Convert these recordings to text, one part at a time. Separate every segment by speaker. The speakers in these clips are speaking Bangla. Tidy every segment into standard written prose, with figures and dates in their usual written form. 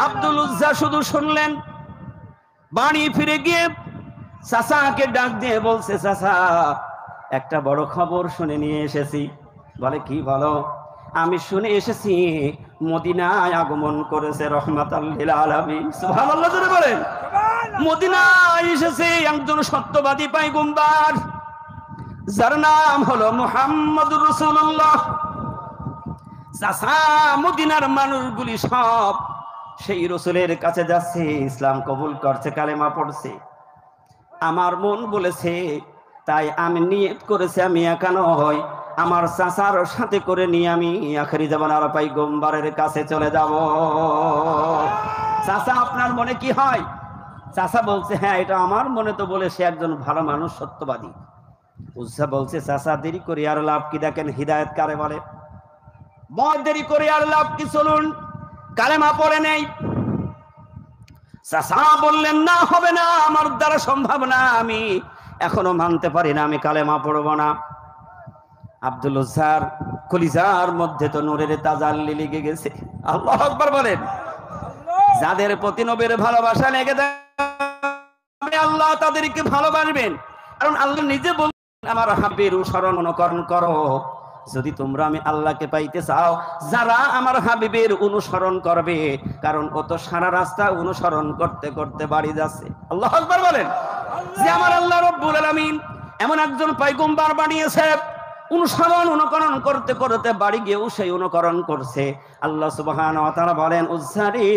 Speaker 1: আব্দুল উজ্জা শুধু শুনলেন, বাড়ি ফিরে গিয়ে চাচাকে ডাক দিয়ে বলছে, চাচা একটা বড় খবর শুনে নিয়ে এসেছি। বলে কি? বলো। আমি শুনে এসেছি মদিনায় আগমন করেছে রাহমাতাল লিল আলামিন। সুবহানাল্লাহ জোরে বলেন। মদিনায় এসেছে একজন সত্যবাদী পয়গম্বর, যার নাম হলো মুহাম্মদুর রাসূলুল্লাহ। চাচা মদিনার মানুষগুলি সব সেই রসুলের কাছে যাচ্ছে, ইসলাম কবুল করছে, কালেমা পড়ছে। আমার মন বলেছে, তাই আমি নিয়ত করেছি আমি একা নয়, আমার চাচার সাথে করে নিয়ে আমি আখেরি জামানার পয়গম্বরের কাছে চলে যাব। চাচা আপনার মনে কি হয়? চাচা বলছে, হ্যাঁ এটা আমার মনে তো বলে সে একজন ভালো মানুষ, সত্যবাদী। উজ্জা বলছে, চাচা দেরি করে আর লাভ কি? দেখেন হিদায়াত কারে বলে। বড় দেরি করে আর লাভ কি, চলুন কালেমা পড়ে নেই। চাচা বললেন, না হবে না, আমার দ্বারা সম্ভব না, আমি এখনো মানতে পারি না, আমি কালেমা পড়ব না। আব্দুল উজ্জার কলিজার মধ্যে তো নূরের তাজাল্লি লেগে গেছে। আল্লাহু আকবার বলেন। যাদের প্রতি নবীর ভালোবাসা লেগে যাবে, আল্লাহ তাদেরকে ভালোবাসবেন। কারণ আল্লাহ নিজে বললেন, আমার হাবিবের অনুসরণ অনুকরণ করো যদি তোমরা আমি আল্লাহকে পাইতে চাও। যারা আমার হাবিবের অনুসরণ করবে, কারণ ও তো সারা রাস্তা অনুসরণ করতে করতে বাড়ি যাচ্ছে। আল্লাহু আকবার বলেন। যে আমার আল্লাহ রব্বুল আলামিন এমন একজন পয়গম্বর বানিয়েছে, অনুসরণ অনুকরণ করতে করতে বাড়ি গিয়েও সেই অনুকরণ করছে। আল্লাহ সুবহানাহু ওয়া তাআলা বলেন, উজ্জারে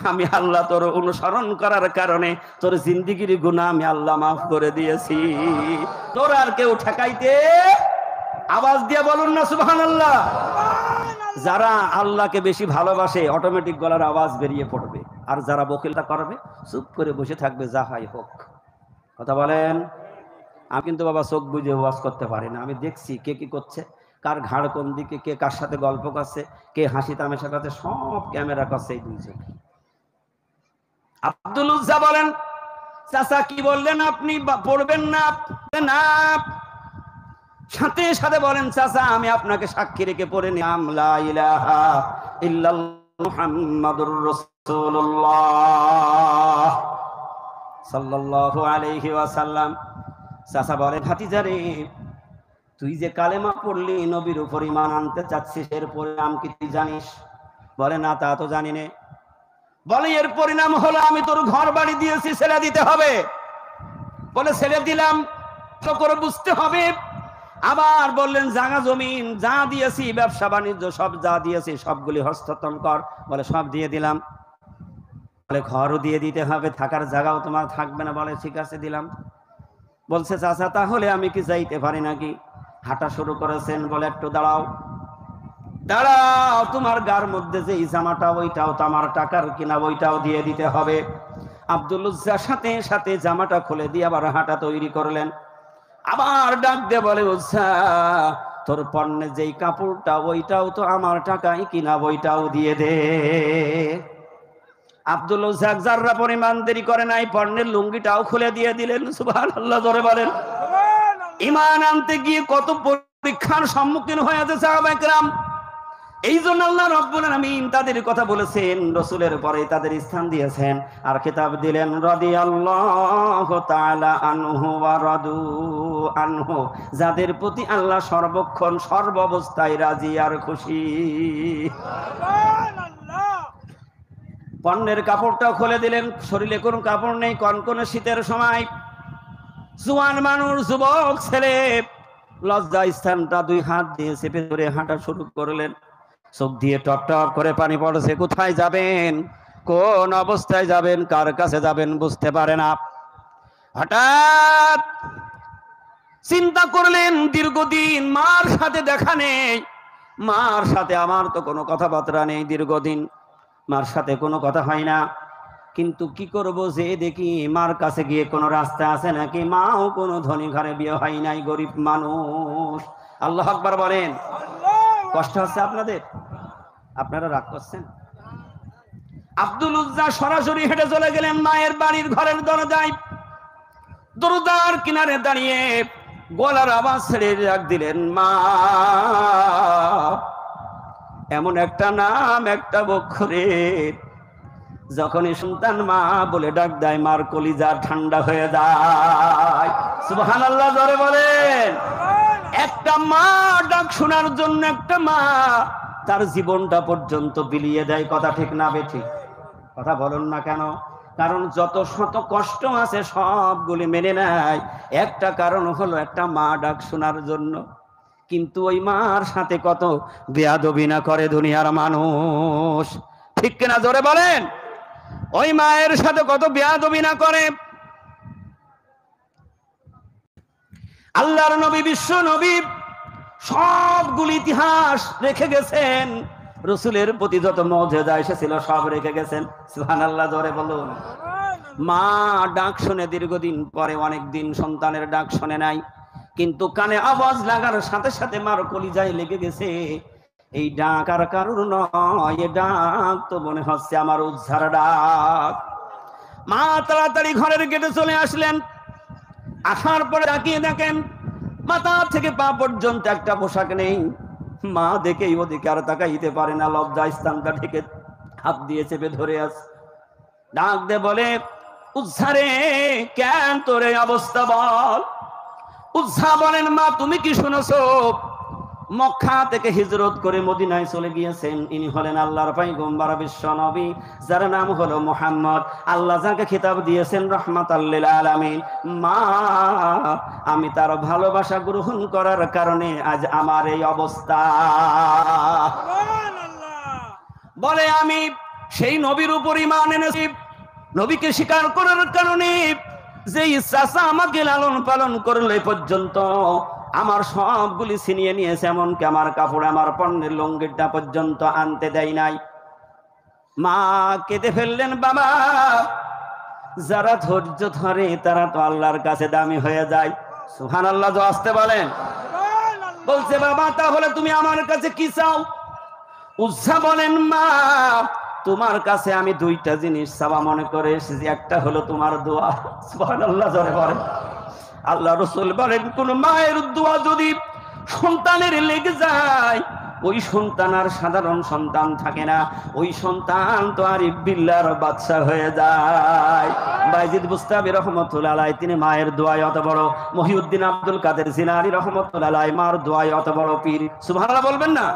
Speaker 1: আমি আল্লাহ তোর অনুসরণ করার কারণে তোর জিন্দেগির গুনাহ আমি আল্লাহ মাফ করে দিয়েছি। তোর আর কেউ ঠেকাইতে, আওয়াজ দিয়ে বলুন না সুবহানাল্লাহ। যারা আল্লাহকে বেশি ভালোবাসে অটোমেটিক গলার আওয়াজ বেরিয়ে পড়বে, আর যারা বকিলতা করবে চুপ করে বসে থাকবে, যা হয় হোক। কথা বলেন। আমি কিন্তু বাবা চোখ বুঝে ওয়াজ করতে পারি না, আমি দেখছি কে কি করছে, কার ঘাড় কোন দিকে, কে কার সাথে গল্প করছে, কে হাসি তামাশা করছে, সব ক্যামেরা করছে এই দুই চোখে। আব্দুল উজ্জা বলেন, চাচা কি বললেন আপনি? পড়বেন না? না। সাথে সাথে বলেন, চাচা আমি আপনাকে সাক্ষী রেখে পড়ে নিলাম, লা ইলাহা ইল্লাল্লাহু মুহাম্মাদুর রাসূলুল্লাহ সাল্লাল্লাহু আলাইহি ওয়াসাল্লাম। চাচা বলে, ভাতিজারে তুই যে কালেমা পড়লি, নবীর উপর ঈমান আনতে চাচ্ছিস, এর পরিণাম কি তুই জানিস? বলে, না তা তো জানি না। বলে, এর পরিণাম হলো আমি তোর ঘর বাড়ি দিয়েছি, ছেড়ে দিতে হবে। বলে, ছেড়ে দিলাম তো করে বুঝতে হবে। আবার বললেন, জায়গা জমিন যা দিয়েছি, ব্যবসা বাণিজ্য সব যা দিয়েছি সবগুলি হস্তান্তর কর। বলে, সব দিয়ে দিলাম। বলে, ঘরও দিয়ে দিতে হবে, থাকার জায়গাও তোমার থাকবে না। বলে, ঠিক আছে দিলাম। বলছে, চাচা তাহলে আমি কি যাইতে পারি নাকি? হাঁটা শুরু করেছেন। বলে, একটু দাঁড়াও। দাঁড়াও, তোমার গার মধ্যে যে জামাটা ওইটাও তো আমার টাকার কিনা, ওইটাও দিয়ে দিতে হবে। আব্দুল উজ্জার সাথে সাথে জামাটা খুলে দিয়ে আবার হাঁটা তৈরি করলেন। আবার ডাক দিয়ে বলে, উজ্জা তোর পণ্যে যেই কাপড়টা ওইটাও তো আমার টাকায় কিনা, ওইটাও দিয়ে দে। আব্দুল উজ্জা যাররা পরিমাণ দেরি করে নাই, পণ্যের লুঙ্গিটাও খুলে দিয়ে দিলেন। সুবহানাল্লাহ জোরে বলেন। ঈমান আনতে গিয়ে কত পরীক্ষার সম্মুখীন হয়েছে সাহাবায়ে কেরাম। এই জন্য আল্লাহ রাব্বুল আলামিন তাদের কথা বলেছেন, রাসূলের পরে তাদের স্থান দিয়েছেন, আর খেতাব দিলেন রাদিয়াল্লাহু তাআলা আনহু ওয়া রাদু আনহু। যাদের প্রতি আল্লাহ সর্বক্ষণ সর্ব অবস্থায় রাজি আর খুশি। সুবহানাল্লাহ। পণ্যের কাপড়টা খুলে দিলেন, শরীরে কোনো কাপড় নেই, কনকনে শীতের সময়। জোয়ান মানুষ, যুবক ছেলে লজ্জা স্থানটা দুই হাত দিয়ে চেপে ধরে হাঁটা শুরু করলেন। চোখ দিয়ে টপ টপ করে পানি পড়ছে। কোথায় যাবেন, কোন অবস্থায় যাবেন, কার কাছে যাবেন বুঝতে পারে না। হঠাৎ চিন্তা করলেন, দীর্ঘদিন মার সাথে দেখা নেই, মার সাথে আমার তো কোনো কথাবার্তা নেই, দীর্ঘদিন মার সাথে কোনো কথা হয় না। কিন্তু কি করব, যে দেখি মার কাছে গিয়ে কোনো রাস্তা আছে নাকি, মাও কোনো ধনী ঘরে বিয়ে হয় নাই, গরিব মানুষ। আল্লাহু আকবার বলেন। কষ্ট হচ্ছে আপনাদের? আপনারা রাগ করছেন? আব্দুল উজ্জা সরাসরি হেঁটে চলে গেলেন মায়ের বাড়ির ঘরের দরজায়। দরজার কিনারে দাঁড়িয়ে গলার আওয়াজ ছেড়ে ডাক দিলেন, মা। এমন একটা নাম, একটা অক্ষরের যখনই সন্তান মা বলে ডাক দেয় মার কলিজা ঠান্ডা হয়ে যায়। সুবহানাল্লাহ জোরে বলেন। একটা মা ডাক শোনার জন্য একটা মা তার জীবনটা পর্যন্ত বিলিয়ে দেয়। কথা ঠিক না বেঠিক? কথা বলুন না কেন? কারণ যত শত কষ্ট আছে সবগুলি মেনে নেয়, একটা কারণ হলো একটা মা ডাক শোনার জন্য। কিন্তু ওই মার সাথে কত বেয়াদবি না করে দুনিয়ার মানুষ, ঠিক কিনা জোরে বলেন? ওই মায়ের সাথে কত বেয়াদবি না করে। আল্লাহর নবী, বিশ্ব নবী সবগুলি ইতিহাস রেখে গেছেন। রসুলের প্রতি যত মুজিজা এসেছিল সব রেখে গেছেন। সুবহানাল্লাহ জোরে বলুন। মা ডাক শুনে দীর্ঘদিন পরে, অনেক দিন সন্তানের ডাক শুনে নাই, কিন্তু কানে আওয়াজ লাগার সাথে সাথে মার কলিজায় লেগে গেছে। এই ডাক আর কারুর নয়, এই ডাক তো মনে হচ্ছে আমার উজ্জার ডাক। মা তাড়াতাড়ি ঘরের গেটে চলে আসলেন। আসার পরে তাকিয়ে দেখেন মাথা থেকে পা পর্যন্ত একটা পোশাক নেই। মা দেখেই ওদিকে আর তাকাইতে পারে না, লজ্জা স্থানটা ঢেকে হাত দিয়ে চেপে ধরে আছে। ডাক দে বলে, উজ্জারে কেন তোর এই অবস্থা বল। উজ্জা বলেন, মা তুমি কি শুনেছো? মক্কা থেকে হিজরত করে মদিনায় চলে গিয়েছেন ইনি হলেন আল্লাহর পয়গম্বর বিশ্ব নবী, যার নাম হলো মুহাম্মদ। আল্লাহ যাকে খেতাব দিয়েছেন রাহমাতাল লিল আলামিন। মা আমি তার ভালোবাসা গ্রহণ করার কারণে আজ আমার এই অবস্থা। বলে আমি সেই নবীর উপর ঈমান এনেছি, নবীকে স্বীকার করার কারণে যে চাচা আমাকে লালন পালন করলে পর্যন্ত আমার সবগুলি ছিনিয়ে নিয়েছে, এমনকি আমার কাপড়, আমার পণ্যের লঙ্গিটা পর্যন্ত আনতে দেয় নাই। মা কেঁদে ফেললেন। বাবা, যারা ধৈর্য ধরে তারা তো আল্লাহর কাছে দামি হয়ে যায়। সুবহানাল্লাহ তো আসতে বলেন। বলছে, বাবা তাহলে তুমি আমার কাছে কি চাও? উজ্জা বলেন, মা তোমার কাছে আমি দুইটা জিনিস চাওয়া মনে করে এসেছি, একটা হলো তোমার দোয়া। সুবহানাল্লাহ জোরে বলেন। আল্লাহ রাসূল বলেন, কোন মায়ের দোয়া যদি সন্তানের লেগে যায়, ওই সন্তান আর সাধারণ সন্তান থাকে না, ওই সন্তান তো আরিফ বিল্লাহর বাদশা হয়ে যায়। বাইজিদ বুস্তামি রহমাতুল্লাহ আলাইহি তিনি মায়ের দোয়ায় অত বড়, মহিউদ্দিন আব্দুল কাদের জিলানী রহমাতুল্লাহ আলাইহি মার দোয়ায় অত বড় পীর। সুবহানাল্লাহ বলবেন না?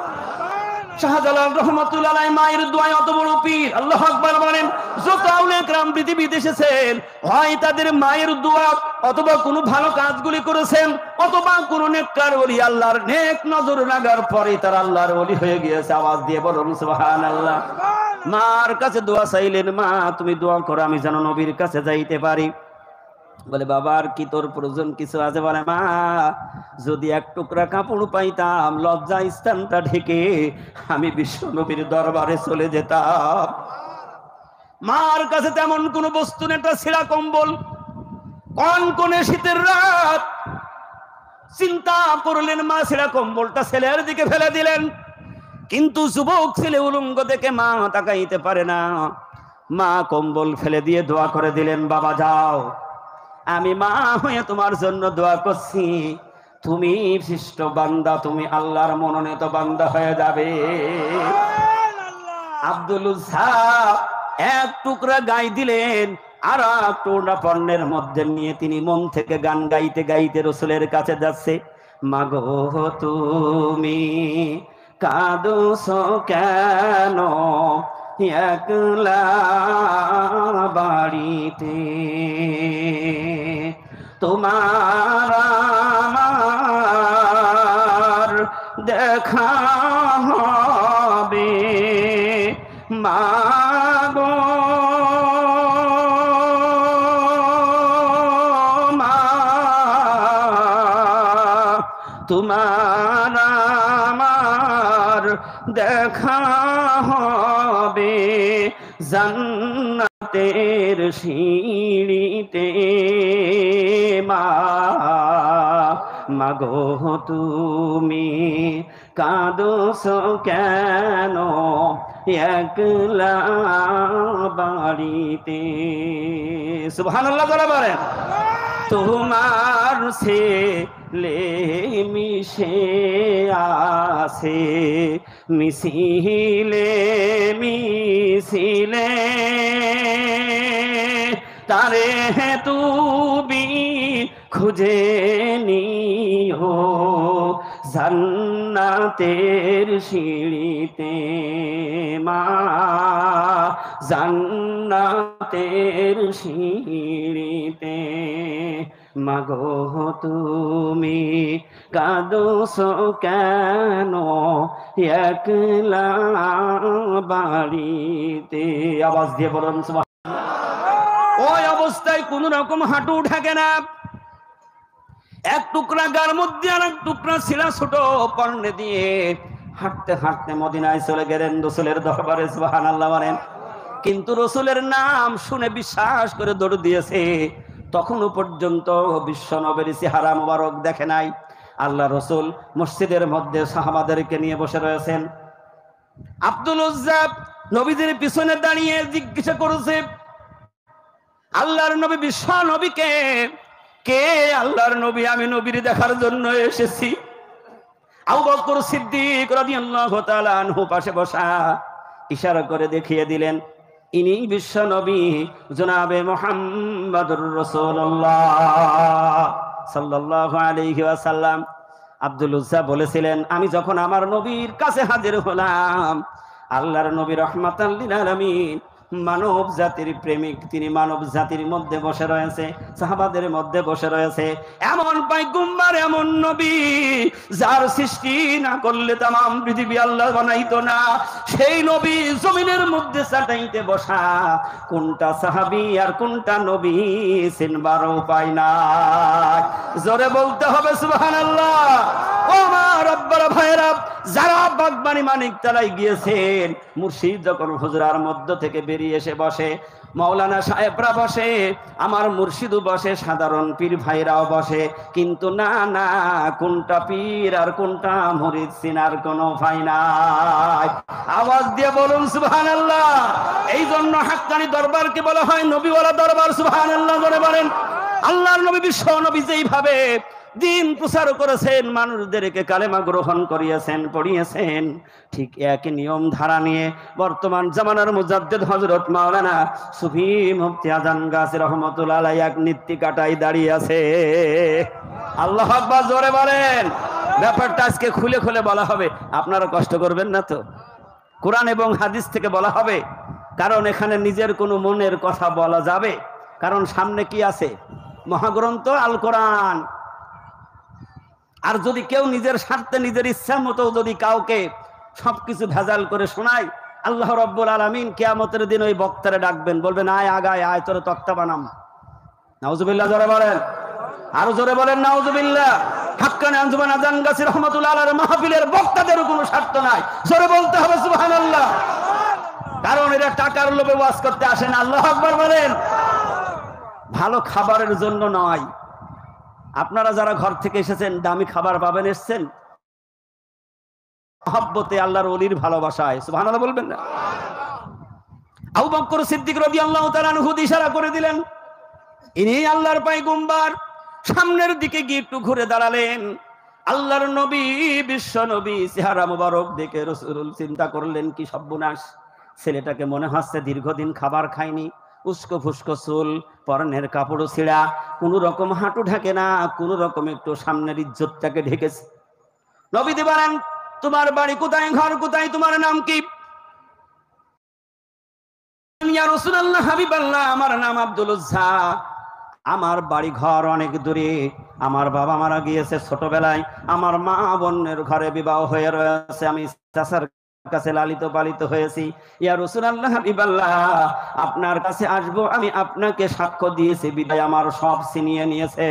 Speaker 1: শাহজালাল রহমাতুল্লাহ আলাইহি মায়ের দোয়ায় অত বড় পীর। আল্লাহু আকবার বলেন। যত আউলিয়া کرام পৃথিবীতে এসেছেন, হয় তাদের মায়ের দোয়া অথবা কোনো ভালো কাজগুলি করেছেন, অথবা কোনো নেককার ওলি আল্লাহর নেক নজর লাগার পরে তারা আল্লাহর ওলি হয়ে গিয়েছে। আওয়াজ দিয়ে বলুন সুবহানাল্লাহ। মার কাছে দোয়া চাইলেন, মা তুমি দোয়া করো আমি যেন নবীর কাছে যাইতে পারি। বলে, বাবার কি তোর প্রয়োজন কিছু আছে? বলে, মা যদি এক টুকরা কাপড় পাইতাম লজ্জা স্থানটা ঢেকে আমি বিশ্ব নবীর দরবারে চলে যেতাম। মার কাছে তেমন কোন বস্তু নেই, একটা ছেঁড়া কম্বল। কনকনে শীতের রাত, চিন্তা করলেন মা ছেঁড়া কম্বলটা ছেলের দিকে ফেলে দিলেন, কিন্তু যুবক ছেলে উলঙ্গ দেখে মা তাকাইতে পারে না। মা কম্বল ফেলে দিয়ে দোয়া করে দিলেন, বাবা যাও, আমি মা হয়ে তোমার জন্য দোয়া করছি, তুমি শিষ্ট বান্দা, তুমি আল্লাহর মনোনীত বান্দা হয়ে যাবে। আব্দুল উজ্জা এক টুকরা গায়ে দিলেন, আর এক টুকরা পণ্যের মধ্যে নিয়ে তিনি মন থেকে গান গাইতে গাইতে রসুলের কাছে যাচ্ছে। মাগো তুমি কাঁদছো কেন একলা বাড়িতে, তোমার আমার দেখা হবে মাগো, মা তোমার আমার দেখা হবে জান্নাতের সিঁড়িতে। মা মাগো তুমি কাঁদছো কেন একলা বাড়িতে। সুবহানাল্লাহ বলেন। তোমার ছেলে মিশে আছে মিছিলে মিছিলে, তারে তুমি খুঁজে নিও জান্নাতের সিঁড়িতে মা জান্নাতের সিঁড়িতে মাগো তুমি কাঁদছো কেন একলা বাড়িতে? আওয়াজ দিয়ে বলুন সুবহানাল্লাহ। ওই অবস্থায় কোন রকম হাঁটু ঢাকে না, এক টুকরা গার মধ্যে আর এক টুকরা ছিলা ছোট পর্নে দিয়ে হাঁটতে হাঁটতে মদিনায় চলে গেলেন রাসূলের দরবারে। সুবহানাল্লাহ বলেন। কিন্তু রাসূলের নাম শুনে বিশ্বাস করে দৌড় দিয়েছে, তখনও পর্যন্ত বিশ্ব নবীর চেহারা মোবারক দেখে নাই। আল্লাহ রাসূল মসজিদের মধ্যে সাহাবাদেরকে নিয়ে বসে রয়েছেন। আব্দুল উজ্জা নবীদের পিছনে দাঁড়িয়ে জিজ্ঞাসা করেছে, আল্লাহর নবী বিশ্ব নবীকে কে? আল্লাহর নবী, আমি নবীর দেখার জন্য এসেছি। আবু বকর সিদ্দিক রাদিয়াল্লাহু তাআলা আনহু পাশে বসা ইশারা করে দেখিয়ে দিলেন, ইনি বিশ্ব নবী জনাবে মুহাম্মদুর রাসূলুল্লাহ সাল্লাল্লাহু আলাইহি ওয়াসাল্লাম। আব্দুল উজ্জা বলেছিলেন, আমি যখন আমার নবীর কাছে হাজির হলাম, আল্লাহর নবী রাহমাতাল লিল আলামিন, মানব জাতির প্রেমিক, তিনি মানব জাতির মধ্যে বসে রয়েছে, সাহাবাদের মধ্যে বসে রয়েছে। এমন পয়গম্বর, এমন নবী যার সৃষ্টি না করলে তামাম পৃথিবী আল্লাহ বানাইতো না, সেই নবী জমিনের মধ্যে চাটাইতে বসা, কোনটা সাহাবী আর কোনটা নবী চিনবার উপায় নাই। জোরে বলতে হবে সুবহানাল্লাহ। ও মা রব্বারা ভাইরা, যারা বাগবানি মানিক তারাই গিয়েছেন, মুর্শিদ যখন হুজরার মধ্য থেকে বেরিয়ে এসে বসে, মাওলানা সাহেবরা বসে, আমার মুর্শিদও বসে, সাধারণ পীর ভাইরাও বসে, কিন্তু না না, কোনটা পীর আর কোনটা মুরিদ চিনার কোনো উপায় নাই। আওয়াজ দিয়ে বলুন সুবহানাল্লাহ। এই জন্য হাক্কানি দরবারকে বলা হয় নবীওয়ালা দরবার। সুবহানাল্লাহ করে বলেন। আল্লাহর নবী বিশ্ব নবী যেইভাবে দিন প্রচার করেছেন, মানুষদেরকে কালেমা গ্রহণ করিয়েছেন, পড়িয়েছেন, ঠিক একই নিয়ম ধারা নিয়ে বর্তমান জামানার মুজাদ্দিদ হযরত মাওলানা সুফি মুফতি আজান গাছী রহমাতুল্লাহ আলাইহি এক নীতি কাটাই দাঁড়িয়ে আছে। আল্লাহু আকবার জোরে বলেন। ব্যাপারটা আজকে খুলে খুলে বলা হবে, আপনারা কষ্ট করবেন না তো? কোরআন এবং হাদিস থেকে বলা হবে, কারণ এখানে নিজের কোনো মনের কথা বলা যাবে, কারণ সামনে কি আছে? মহাগ্রন্থ আল কোরআন। আর যদি কেউ নিজের স্বার্থে, নিজের ইচ্ছা মতো যদি কাউকে সবকিছু ভেজাল করে শোনায়, আল্লাহ রাব্বুল আলামিন কিয়ামতের দিন ওই বক্তারে ডাকবেন, বলবেন আয় আগায় আয়, তোর তক্তা বানাম। নাউজুবিল্লাহ জোরে বলেন, আরো জোরে বলেন নাউজুবিল্লাহ। হাক্কানি আঞ্জুমান আজান গাছী রহমাতুল্লাহ আলাইহির মাহফিলের বক্তাদেরও কোনো স্বার্থ নাই, জোরে বলতে হবে সুবহানাল্লাহ। কারণ এরা টাকার লোভে ওয়াজ করতে আসেন। আল্লাহু আকবার বলেন। ভালো খাবারের জন্য নয়। আপনারা যারা ঘর থেকে এসেছেন, দামি খাবার পাবেন, এসেছেন মহব্বতে, আল্লাহর ওলির ভালোবাসায়। সুবহানাল্লাহ বলবেন না? আবু বকর সিদ্দিক রাদিয়াল্লাহু তাআলা আনহু ইশারা করে দিলেন, ইনি আল্লাহর পয়গম্বর। সামনের দিকে গিয়ে একটু ঘুরে দাঁড়ালেন। আল্লাহর নবী, বিশ্ব নবী, চেহারা মোবারক দেখে রাসূল চিন্তা করলেন, কি সর্বনাশ, ছেলেটাকে মনে হচ্ছে দীর্ঘদিন খাবার খায়নি, উস্কো ফুস্কো চুল, পরনের কাপড়ও ছিঁড়া, কোনো রকম হাঁটু ঢাকে না, কোনো রকম একটু সামনের ইজ্জতটাকে ঢেকেছে। নবী বলেন, তোমার বাড়ি কোথায়, ঘর কোথায়, তোমার নাম কি? ইয়া রাসূলুল্লাহ, হাবিবাল্লাহ, আমার নাম আব্দুল উজ্জা, আমার বাড়ি ঘর অনেক দূরে, আমার বাবা মারা গিয়েছে ছোটবেলায়, আমার মা বোনের ঘরে বিবাহ হয়ে রয়েছে, আমি চাচার কাছে লালিত পালিত হয়েছি। ইয়া রাসূলুল্লাহ, হাবিবাল্লাহ, আপনার কাছে আসবো, আমি আপনাকে সাক্ষ্য দিয়েছি বিদায় আমার সব ছিনিয়ে নিয়েছে।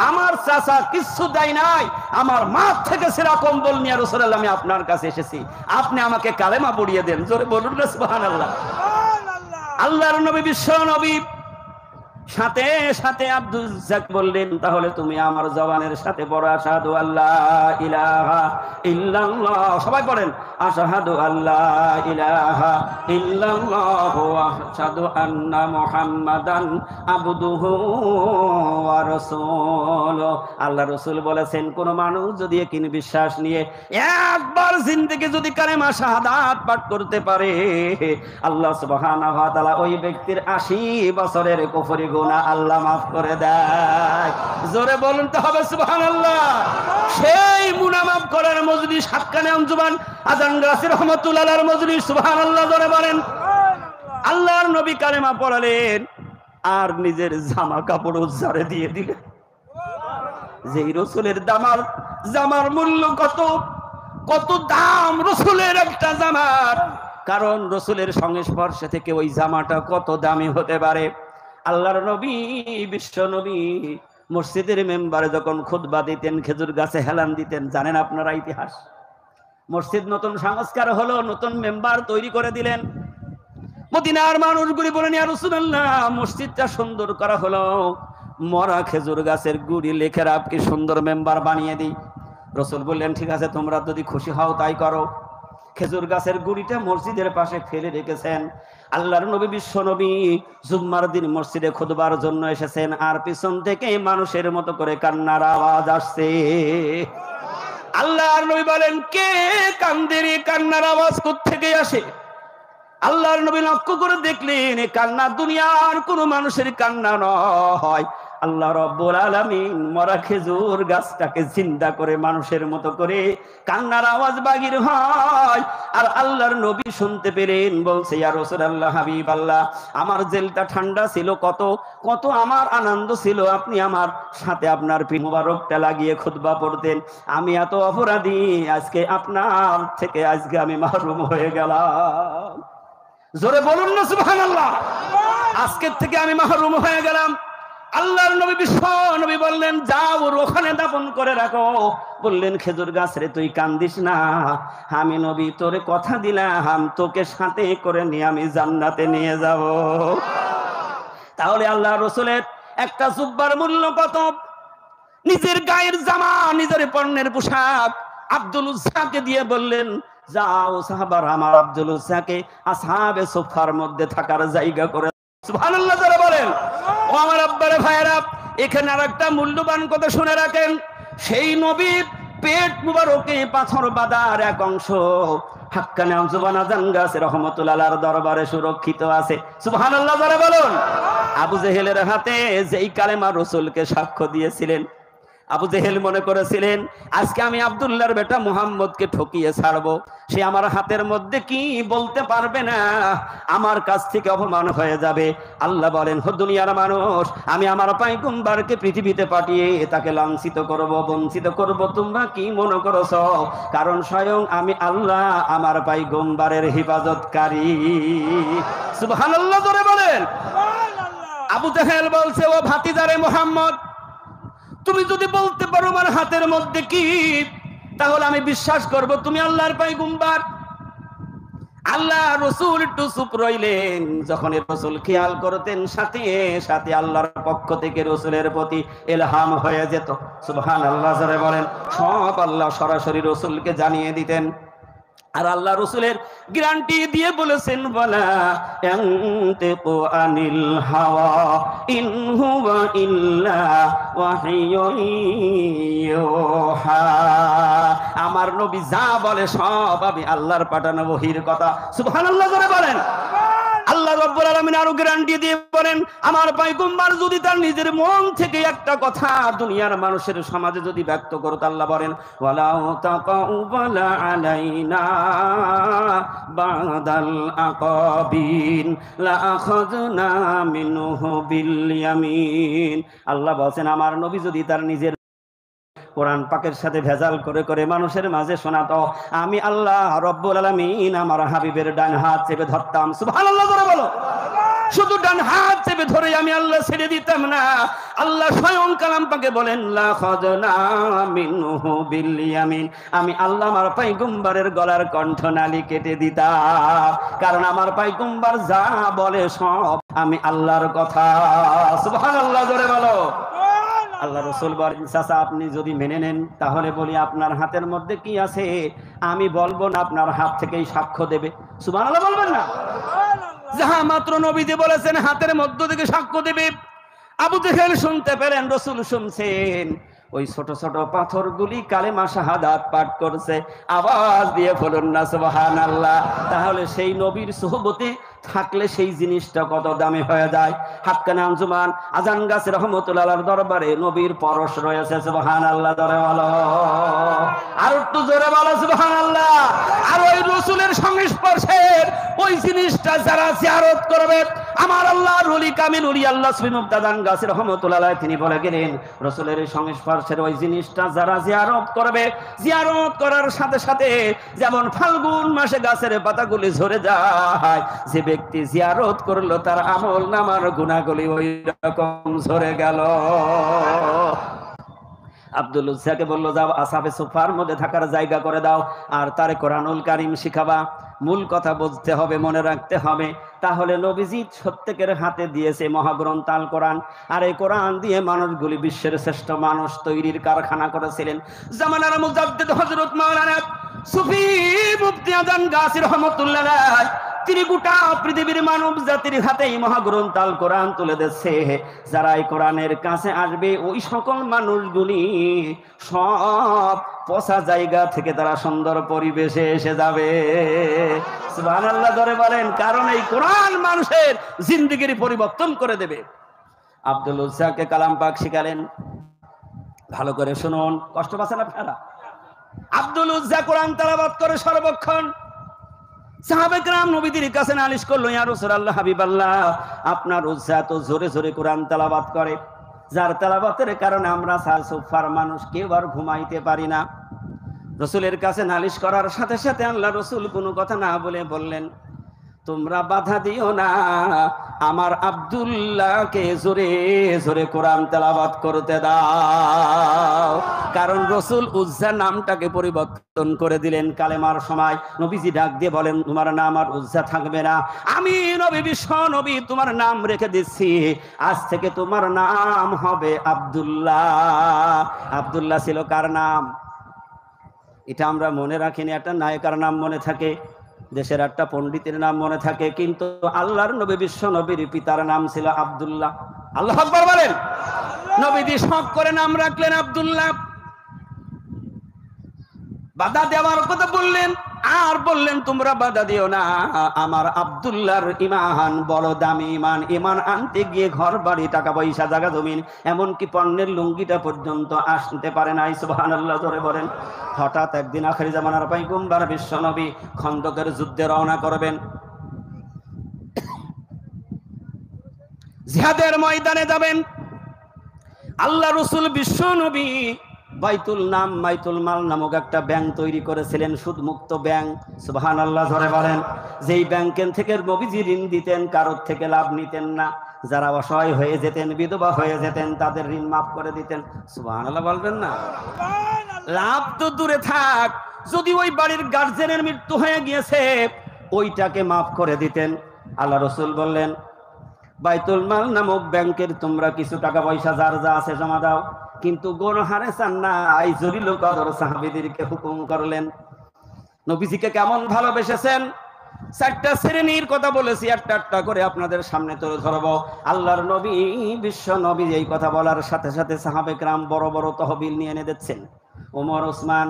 Speaker 1: আমার চাচা কিচ্ছু দেয় নাই, আমার মা থেকে সেরা কম্বল নিয়ে রাসূলুল্লাহ আমি আপনার কাছে এসেছি, আপনি আমাকে কালেমা পড়িয়ে দেন। জোরে বলুন না সুবহানাল্লাহ। আল্লাহর নবী, বিশ্ব নবী, সাথে সাথে আব্দুল রাজ্জাক বললেন, তাহলে তুমি আমার জবানের সাথে পড়ো আশহাদু আল্লাহ ইলাহা ইল্লাল্লাহ। সবাই পড়েন আশহাদু আল্লাহ ইলাহা ইল্লাল্লাহ ওয়া আশহাদু আন্না মুহাম্মাদান আবদুহু ওয়া রাসূলুহু। আল্লাহ রাসূল বলেছেন, কোন মানুষ যদি একই বিশ্বাস নিয়ে একবার জিন্দেগি যদি কালেমা শাহাদাত পাঠ করতে পারে, আল্লাহ সুবহানাহু ওয়া তাআলা ওই ব্যক্তির 80 বছরের কুফরি গুনাহ আল্লাহ মাফ করে দেয়। জোরে বলুন তো হবে সুবহানাল্লাহ। সেই গুনাহ মাফ করার মজলিস হাক্কানি আঞ্জুমান আজান গাছি রহমাতুল্লাহ আলাইহির মজলিস। সুবহানাল্লাহ জোরে বলেন। আল্লাহর নবী কালেমা পড়ালেন আর নিজের জামা কাপড় উজাড়ে দিয়ে দিলেন। যেই রাসূলের জামার মূল্য কত কত দাম রাসূলের একটা জামার, কারণ রাসূলের সংস্পর্শে থেকে ওই জামাটা কত দামি হতে পারে। আল্লাহর নবী বিশ্ব নবী মসজিদের মেম্বারে যখন খুতবা দিতেন, খেজুর গাছে হেলান দিতেন। জানেন আপনারা ইতিহাস? মসজিদ নতুন সংস্কার হলো, নতুন মেম্বার তৈরি করে দিলেন। মদিনার মানুষগুলি বলেন, ইয়া রাসূলুল্লাহ, মসজিদটা সুন্দর করা হলো, মরা খেজুর গাছের গুড়ি লেখে আপনি সুন্দর মেম্বার বানিয়ে দিই। রাসূল বললেন, ঠিক আছে, তোমরা যদি খুশি হও তাই করো। খেজুর গাছের গুড়িটা মসজিদের পাশে ফেলে রেখেছেন। আল্লাহর নবী বিশ্ব নবী জুম্মার দিন মসজিদে খুতবার জন্য এসেছেন, আর পিছন থেকে মানুষের মতো করে কান্নার আওয়াজ আসছে। আল্লাহর নবী বলেন, কে কান্দে রে? কান্নার আওয়াজ কোত্থেকে আসে? আল্লাহর নবী লক্ষ্য করে দেখলেন, এই কান্না দুনিয়ার কোন মানুষের কান্না নয়। আল্লাহ রাব্বুল আলামিন মরা খেজুর গাছটাকে জিন্দা করে মানুষের মতো করে কান্নার আওয়াজ বাগির হয়। আর আল্লাহর নবী শুনতে পেলেন, বলছে, ইয়া রাসূলুল্লাহ, হাবিবাল্লাহ, আমার জেলটা ঠান্ডা ছিল, কত কত আমার আনন্দ ছিল, আপনি আমার সাথে আপনার পীর মুবারকটা লাগিয়ে খুতবা পড়তেন। আমি এত অপরাধী, আজকে আপনার থেকে আজকে আমি মাহরুম হয়ে গেলাম। জোরে বলুন না সুবহানাল্লাহ। আজকের থেকে আমি মাহরুম হয়ে গেলাম। আল্লাহর নবী বিশ্ব নবী বললেন, যাও ওর ওখানে দাফন করে রাখো। বললেন, খেজুর গাছ রে, তুই কান্দিস না, আমি নবী তোরে কথা দিলাম, তোকে সাথে করে নিয়ে আমি জান্নাতে নিয়ে যাব। তাহলে আল্লাহ রাসূলের একটা জুব্বার মূল্য কত? নিজের গায়ের জামা, নিজের পণ্যের পোশাক আব্দুল উজ্জাকে দিয়ে বললেন, যাও সাহাবারা, আমার আব্দুল উজ্জাকে আসহাবে সুফার মধ্যে থাকার জায়গা করে। সুবহানাল্লাহ যারা বলেন। ও আমার আব্বারে ভাইয়েরা, এখানে আরেকটা মূল্যবান কথা শুনে রাখেন। সেই নবীর পেট মুবারকে পাথর বাঁধার এক অংশ হাক্কানি আঞ্জুমান আজান গাছি রহমাতুল্লাহ আলাইহির দরবারে সুরক্ষিত আছে। সুবহানাল্লাহ যারা বলুন। আবু জেহেলের হাতে যেই কালেমা রাসূলকে সাক্ষ্য দিয়েছিলেন, আবু জেহেল মনে করেছিলেন, আজকে আমি আব্দুল্লাহর বেটা মুহাম্মদকে ঠকিয়ে ছাড়বো, সে আমার হাতের মধ্যে কি বলতে পারবে না, আমার কাছ থেকে অপমান হয়ে যাবে। আল্লাহ বলেন, হো দুনিয়ার মানুষ, আমি আমার পয়গম্বরকে পৃথিবীতে পাঠিয়ে তাকে লাঞ্ছিত করব, বঞ্চিত করব, তোমরা কি মনে করছ? কারণ স্বয়ং আমি আল্লাহ আমার পয়গম্বরের হেফাজতকারী। সুবহানাল্লাহ জোরে বলেন। আবু জেহেল বলছে, ও ভাতিজারে মুহাম্মদ, তুমি যদি বলতে পারো আমার হাতের মধ্যে কি, তাহলে আমি বিশ্বাস করব তুমি আল্লাহর পয়গম্বর। আল্লাহ রাসূল একটু চুপ রইলেন। যখন রাসূল খেয়াল করতেন, সাথে সাথে আল্লাহর পক্ষ থেকে রাসূলের প্রতি ইলহাম হয়ে যেত। সুবহানাল্লাহ যারা বলেন। সব আল্লাহ সরাসরি রাসূলকে জানিয়ে দিতেন। আর আল্লাহ রাসূলের গ্যারান্টি দিয়ে বলেছেন, ওয়ালা ইয়ানতিকু আনিল হাওয়া ইন হুয়া ইল্লা ওয়াহিয়ুন ইউহা। আমার নবী যা বলে সব আমি আল্লাহর পাঠানো ওহীর কথা। সুবহানাল্লাহ যারা বলেন। আল্লাহ রাব্বুল আলামিন আরো গ্যারান্টি দিয়ে বলেন, আমার পয়গম্বর যদি তার নিজের মন থেকে একটা কথা দুনিয়ার মানুষের সমাজে যদি ব্যক্ত করত, আল্লাহ বলেন, ওয়ালাউ তাকাউবালা আলাইনা বাদাল আকাবিন লা আখাযনা মিনহু বিল ইয়ামিন। আল্লাহ বলেন, আমার নবী যদি তার নিজের কোরআন পাকের সাথে ভেজাল করে করে মানুষের মাঝে শোনাতো, আমি আল্লাহ রব্বুল আলামিন আমার হাবিবের ডান হাত চেপে ধরতাম। সুবহানাল্লাহ জোরে বলো। শুধু ডান হাত চেপে ধরে আমি আল্লাহ ছেড়ে দিতাম না। আল্লাহ স্বয়ং কালাম পাকে বলেন লা খাযনা মিনহু বিল ইয়ামিন, আমি আল্লাহ আমার পয়গম্বরের গলার কণ্ঠনালী কেটে দিতাম, কারণ আমার পয়গম্বর যা বলে সব আমি আল্লাহর কথা। সুবহানাল্লাহ, জোরে বলো। আল্লাহ রাসূল বলেন চাচা আপনি যদি মেনে নেন তাহলে বলি আপনার হাতের মধ্যে কি আছে আমি বলবো না, আপনার হাত থেকেই সাক্ষ্য দেবে। সুবহানাল্লাহ বলবেন না? যাহা মাত্র নবীজি বলেছেন হাতের মধ্য থেকে সাক্ষ্য দেবে। আবু জেহেল শুনতে পেলেন, রাসূল শুনছেন, ওই ছোট ছোট পাথরগুলি কালেমা শাহাদাত পাঠ করছে। আওয়াজ দিয়ে বলুন না সুবহানাল্লাহ। তাহলে সেই নবীর সুহবতে থাকলে সেই জিনিসটা কত দামি হয়ে যায়। হাক্কানি আঞ্জুমান আজান গাছে রহমতুল্লাহর দরবারে নবীর পরশ রয়েছে। সুবহানাল্লাহ, জোরে বলো। আর একটু জোরে বলো সুবহানাল্লাহ। আর ওই রাসূলের সংস্পর্শের ওই জিনিসটা যারা জিয়ারত করবে, আমার আল্লাহর ওলি কামিল ওলি আল্লাহ আজান গাছে রহমতুল্লাহ তিনি বলে গেলেন রাসূলের সংস্পর্শের ওই জিনিসটা যারা জিয়ারত করবে, জিয়ারত করার সাথে সাথে যেমন ফাল্গুন মাসে গাছের পাতাগুলি ঝরে যায়, যে ব্যক্তি জিয়ারত করলো তার আমল নামার গুনাহগুলি ওই রকম ঝরে গেল। আব্দুল উজ্জাকে বললো যাও আসহাবে সুফার মধ্যে থাকার জায়গা করে দাও, আর তারে কোরআনুল কারীম শিখাবা। মূল কথা বুঝতে হবে, মনে রাখতে হবে। তাহলে নবীজি প্রত্যেকের হাতে দিয়েছে মহাগ্রন্থ আল কোরআন, আর এই কোরআন দিয়ে মানুষগুলি বিশ্বের শ্রেষ্ঠ মানুষ তৈরির কারখানা করেছিলেন। জামানার মুজাদ্দিদ হযরত মাওলানা সুফি মুফতি আজান গাছি রহমাতুল্লাহ তিনি গোটা পৃথিবীর মানব জাতির হাতে এই মহাগ্রন্থ আল কোরআন তুলে দিচ্ছে। যারা এই কোরআনের কাছে আসবে ওই সকল মানুষগুলি সব পচা জায়গা থেকে তারা সুন্দর পরিবেশে এসে যাবে। সুবহানাল্লাহ, ধরে বলেন। কারণ এই কোরআন মানুষের জিন্দেগির পরিবর্তন করে দেবে। আব্দুল উজ্জাকে কালাম পাক শিখালেন। ভালো করে শুনুন, কষ্ট পাচ্ছেন আপনারা? আব্দুল উজ্জা কোরআন তেলাওয়াত করে সর্বক্ষণ। সাহাবে কেরাম নবীদের কাছে নালিশ করলো, ইয়া রাসূলুল্লাহ, হাবিবাল্লাহ, আপনার উজ্জা তো জোরে জোরে কোরআন তেলাওয়াত করে, যার তেলাওয়াতের কারণে আমরা সুফার মানুষ কেউ আর ঘুমাইতে পারি না। রাসূলের কাছে নালিশ করার সাথে সাথে আল্লাহ রাসূল কোনো কথা না বলে বললেন, তোমরা বাধা দিও না, আমার আব্দুল্লাহকে জোরে জোরে কোরআন তেলাওয়াত করতে দাও। কারণ রাসূল উজ্জা নামটাকে পরিবর্তন করে দিলেন কালেমার সময়। নবীজি ডাক দিয়ে বলেন, তোমার নাম আর উজ্জা থাকবে না, আমি নবী বিশ্ব নবী তোমার নাম রেখে দিচ্ছি, আজ থেকে তোমার নাম হবে আব্দুল্লাহ। আব্দুল্লাহ ছিল কার নাম? এটা আমরা মনে রাখিনি। একটা নায়িকার নাম মনে থাকে, দেশের একটা পণ্ডিতের নাম মনে থাকে, কিন্তু আল্লাহর নবী বিশ্ব নবীর পিতার নাম ছিল আব্দুল্লাহ। আল্লাহু আকবার বলেন। নবীজি শখ করে নাম রাখলেন আব্দুল্লাহ। বাধা দেওয়ার কথা বললেন, আর বললেন তোমরা বাধা দিও না, আমার আব্দুল্লাহর ঈমান বড় দামি ঈমান। ঈমান আনতে গিয়ে ঘর বাড়ি টাকা পয়সা জায়গা জমিন এমনকি পণ্যের লুঙ্গিটা পর্যন্ত আসতে পারে নাই। সুবহানাল্লাহ, জোরে বলেন। হঠাৎ একদিন আখির জামানার পয়গম্বর বিশ্ব নবী খন্দকের যুদ্ধে রওনা করবেন, জিহাদের ময়দানে যাবেন। আল্লাহ রাসূল বিশ্ব নবী বাইতুল মাল নামক একটা ব্যাংক তৈরি করেছিলেন, সুদমুক্ত ব্যাংক। সুবহানাল্লাহ, জোরে বলেন। যেই ব্যাংকের থেকে নবীজি ঋণ দিতেন, কারোর থেকে লাভ নিতেন না। যারা অসহায় হয়ে যেতেন, বিধবা হয়ে যেতেন, তাদের ঋণ মাফ করে দিতেন। সুবহানাল্লাহ বলবেন না? লাভ তো দূরে থাক, যদি ওই বাড়ির গার্জেনের মৃত্যু হয়ে গিয়েছে ওইটাকে মাফ করে দিতেন। আল্লাহ রাসূল বললেন, বাইতুল মাল নামক ব্যাংকের তোমরা কিছু টাকা পয়সা যার যা আছে জমা দাও, কিন্তু গণহারে চান না। এই জলিল কদর সাহাবীদেরকে হুকুম করলেন। নবীজিকে কেমন ভালোবেসেছেন, চারটা শ্রেণীর কথা বলেছি, একটা একটা করে আপনাদের সামনে তুলে ধরবো। আল্লাহর নবী বিশ্ব নবী এই কথা বলার সাথে সাথে সাহাবে কেরাম বড় বড় তহবিল নিয়ে এনে দিচ্ছেন। ওমর, ওসমান,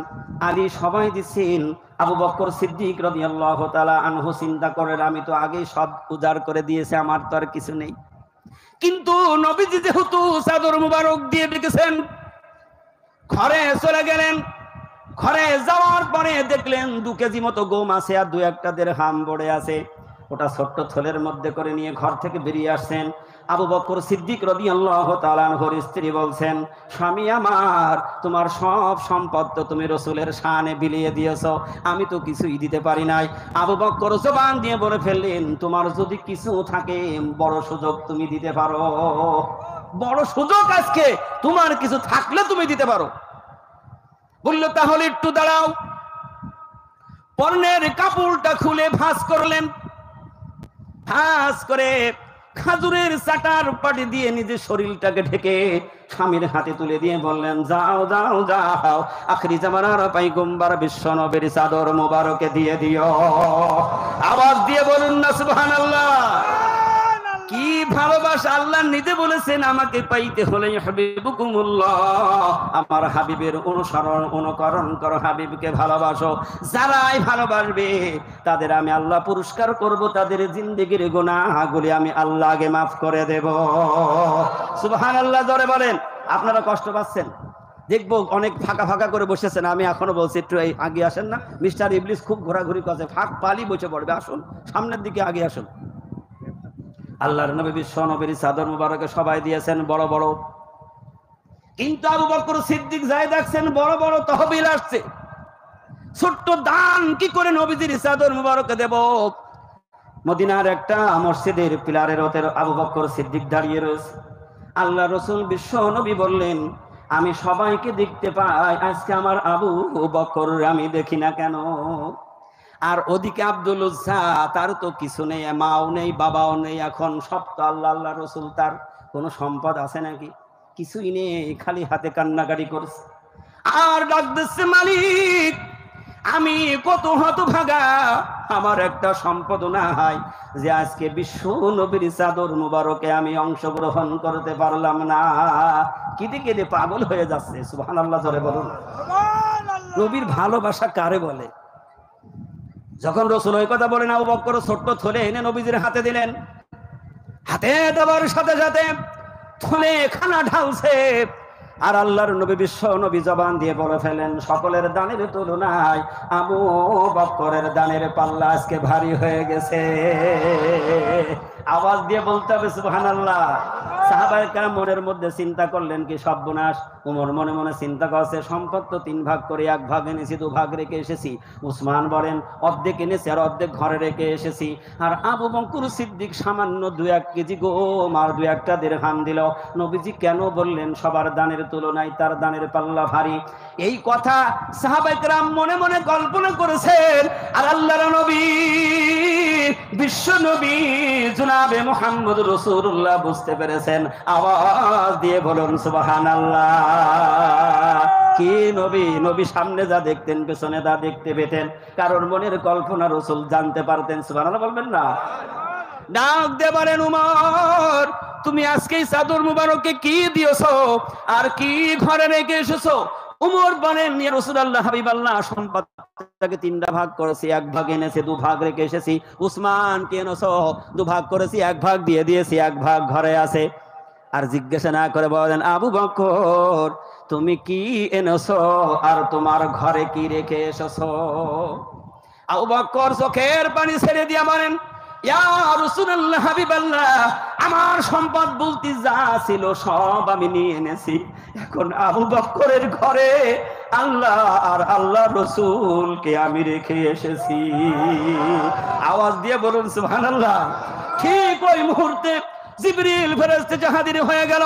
Speaker 1: আলী সবাই দিচ্ছেন। আবু বকর সিদ্দিক রাদিয়াল্লাহু তাআলা আনহু চিন্তা করেন, আমি তো আগেই সব উজাড় করে দিয়েছি, আমার তো আর কিছু নেই। কিন্তু নবীজি যেহেতু চাদর মুবারক দিয়ে রেখেছেন, ঘরে চলে গেলেন। ঘরে যাওয়ার পরে দেখলেন 2 কেজি মতো গম আছে আর 2-1টা দিরহাম পড়ে আছে। ওটা ছোট্ট থলের মধ্যে করে নিয়ে ঘর থেকে বেরিয়ে আসছেন। আবু বকর সিদ্দিক রাদিয়াল্লাহু তাআলা আনহুর স্ত্রী বলছেন, স্বামী আমার, তোমার সব সম্পদ তো তুমি রাসূলের শানে বিলিয়ে দিয়েছো, আমি তো কিছুই দিতে পারি নাই। আবু বকর জবান দিয়ে বলে ফেললেন, তোমার যদি কিছু থাকে বড় সুযোগ তুমি দিতে পারো, বড় সুযোগ আজকে, তোমার কিছু থাকলে তুমি দিতে পারো। বললো তাহলে একটু দাঁড়াও। পরনের কাপড়টা খুলে ভাঁজ করলেন, ভাঁজ করে খাজুরের চাটার পাটি দিয়ে নিজের শরীরটাকে ঢেকে স্বামীর হাতে তুলে দিয়ে বললেন, যাও যাও যাও, আখরি জামানার পাইগম্বার বিশ্ব নবীর চাদর মোবারকে দিয়ে দিও। আওয়াজ দিয়ে বলুন না সুবহানাল্লাহ। কি ভালোবাসা! আল্লাহ নিজে বলেছেন, আমাকে পাইতে হলে হাবিবুকুমুল্লাহ, আমার হাবিবের অনুসরণ অনুকরণ করো, হাবিবকে ভালোবাসো। যারাই ভালোবাসবে তাদের আমি আল্লাহ পুরস্কার করব, তাদের জিন্দেগির গুনাহগুলি আমি আল্লাহ আগে মাফ করে দেব। সুবহানাল্লাহ জোরে বলেন। আপনারা কষ্ট পাচ্ছেন, দেখবো অনেক ফাঁকা ফাঁকা করে বসেছেন। আমি এখনো বলছি একটু আগে আসেন না, মিস্টার ইবলিস খুব ঘোরাঘুরি করছে, ফাঁক পালি বসে পড়বে, আসুন সামনের দিকে আগে আসুন। আল্লাহর নবী বিশ্ব নবীর চাদর মুবারকে সবাই দিয়েছেন বড় বড়, কিন্তু আবু বকর সিদ্দিক যাই দেখছেন বড় বড় তহবিল আসছে, ছোট্ট দান কি করে নবীজির চাদর মুবারকে দেব। মদিনার একটা মসজিদের পিলারের ওপর আবু বকর সিদ্দিক দাঁড়িয়ে রয়েছে। আল্লাহ রাসূল বিশ্ব নবী বললেন, আমি সবাইকে দেখতে পাই, আজকে আমার আবু বকর আমি দেখি না কেন? আর ওদিকে আব্দুল উজ্জা, তার তো কিছু নেই, মাও নেই বাবাও নেই, এখন সব তো আল্লাহ আল্লাহ রসুল, তার কোনো সম্পদ আছে নাকি? কিছুই নেই, খালি হাতে কান্নাকাটি করছে আর ডাক দিচ্ছে, মালিক আমি কত হতভাগা, আমার একটা সম্পদ নাই যে আজকে বিশ্ব নবীর চাদর মুবারকে আমি অংশগ্রহণ করতে পারলাম না। কেঁদে কেঁদে পাগল হয়ে যাচ্ছে। সুবহানাল্লাহ জোরে বলুন। নবীর ভালোবাসা কারে বলে? যখন রাসূল ওই কথা বলেন, আবু বকর ছোট্ট থলে এনে নবীজির হাতে দিলেন, হাতে দেওয়ার সাথে সাথে থলে খানা ঢালছে, আর আল্লাহর নবী বিশ্ব নবী জবান দিয়ে বলে ফেলেন, সকলের দানের তুলনায় আবু বকরের দানের পাল্লা আজকে ভারী হয়ে গেছে। আওয়াজ দিয়ে বলতে হবে সুবহানাল্লাহ। সাহাবায়ে কেরাম মনের মধ্যে চিন্তা করলেন কি সর্বনাশ। ওমর মনে মনে চিন্তা করছে, সম্পদ তো 3 ভাগ করে 1 ভাগ এনেছি, 2 ভাগ রেখে এসেছি। উসমান বলেন অর্ধেক এনেছি আর অর্ধেক ঘরে রেখে এসেছি। আর আবু বকর সিদ্দিক সামান্য 2-1 কেজি গম আর 2-1টা দিরহাম দিল। নবীজি কেন বললেন সবার দানের তুলনায় তার দানের পাল্লা ভারী? এই কথা সাহাবায়ে কেরাম মনে মনে কল্পনা করেছেন। আর আল্লাহর নবী বিশ্ব নবী জনাবে মুহাম্মদ রাসূলুল্লাহ বুঝতে পেরেছেন। আওয়াজ দিয়ে বলুন সুবহানাল্লাহ। কি নবী! নবী সামনে যা দেখতেন পেছনে তা দেখতে পেতেন, কারণ মনের কল্পনা রাসূল জানতে পারতেন। সুবহানাল্লাহ বলবেন না? ডাক দিয়ে বলেন, উমর তুমি আজকে চাদর মুবারকে কি দিয়েছো আর কি ঘরে রেখে এসেছো? উমর বলেন, ইয়া রাসূলুল্লাহ হাবিবাল্লাহ, সম্পদটাকে 3টা ভাগ করেছি, 1 ভাগ এনেছে, 2 ভাগ রেখে এসেছি। উসমান কে এনেছো? 2 ভাগ করেছি, 1 ভাগ দিয়ে দিয়েছি, 1 ভাগ ঘরে আছে। আর জিজ্ঞাসা না করে বলেন, আবু বকর তুমি কি এনেছো আর তোমার ঘরে কি রেখে এসেছো? আবু বকর চোখের পানি ছেড়ে দিয়ে বলেন, ইয়া রাসূলুল্লাহ হাবিবাল্লাহ, আমার সম্পদ বলতে যা ছিল সব আমি নিয়ে এনেছি। এখন আবু বকরের ঘরে আল্লাহ আর আল্লাহ রাসূলকে আমি রেখে এসেছি। আওয়াজ দিয়ে বলুন সুবহানাল্লাহ। ঠিক ওই মুহূর্তে জিবরিল ফেরেশতা হাজির হয়ে গেল।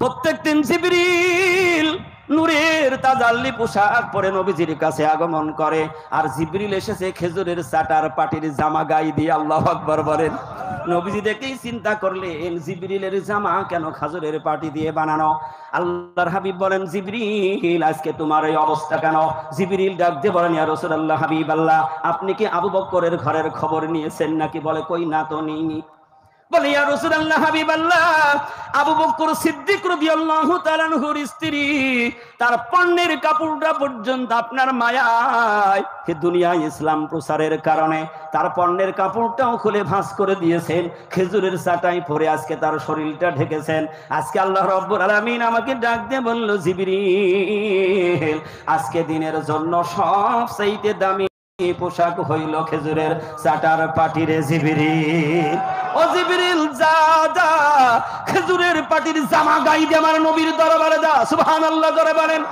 Speaker 1: প্রত্যেকদিন জিবরিল নূরের তাজাল্লি পোশাক পরে নবীজির কাছে আগমন করে, আর জিবরিল এসেছে খেজুরের চাটার পাটির জামা গায়ে দিয়ে। আল্লাহু আকবার বলেন। নবীজি দেখেই চিন্তা করলেন, জিবরিলের জামা কেন খেজুরের পাটি দিয়ে বানানো? আল্লাহর হাবিব বলেন, জিবরিল আজকে তোমার এই অবস্থা কেন? জিবরিল ডাক দিয়ে বলেন, ইয়া রাসূলুল্লাহ হাবিবাল্লাহ, আপনি কি আবু বকরের ঘরের খবর নিয়েছেন নাকি? বলে, কই না তো নিইনি। বলে, ইয়া রাসূলুল্লাহ হাবিবাল্লাহ, আবু বকর সিদ্দিক রাদিয়াল্লাহু তাআলা আনহুর স্ত্রী তার পণ্যের কাপড়টা পর্যন্ত আপনার মায়ায় এই দুনিয়ায় ইসলাম প্রচারের কারণে তার পণ্যের কাপড়টাও খুলে ভাঁজ করে দিয়েছেন, খেজুরের চাটাই পরে আজকে তার শরীরটা ঢেকেছেন। আজকে আল্লাহ রাব্বুল আলামিন আমাকে ডাক দিয়ে বলল, জিবরিল আজকে দিনের জন্য সবচাইতে দামি পোশাক হইল খেজুরের চাটার পাটিরে জিবরিল। ও জিবরিল যা যা খেজুরের পাটির জামা গাই দিয়ে আমার নবীর দরবারে যা। সুবহানাল্লাহ জোরে বলেন।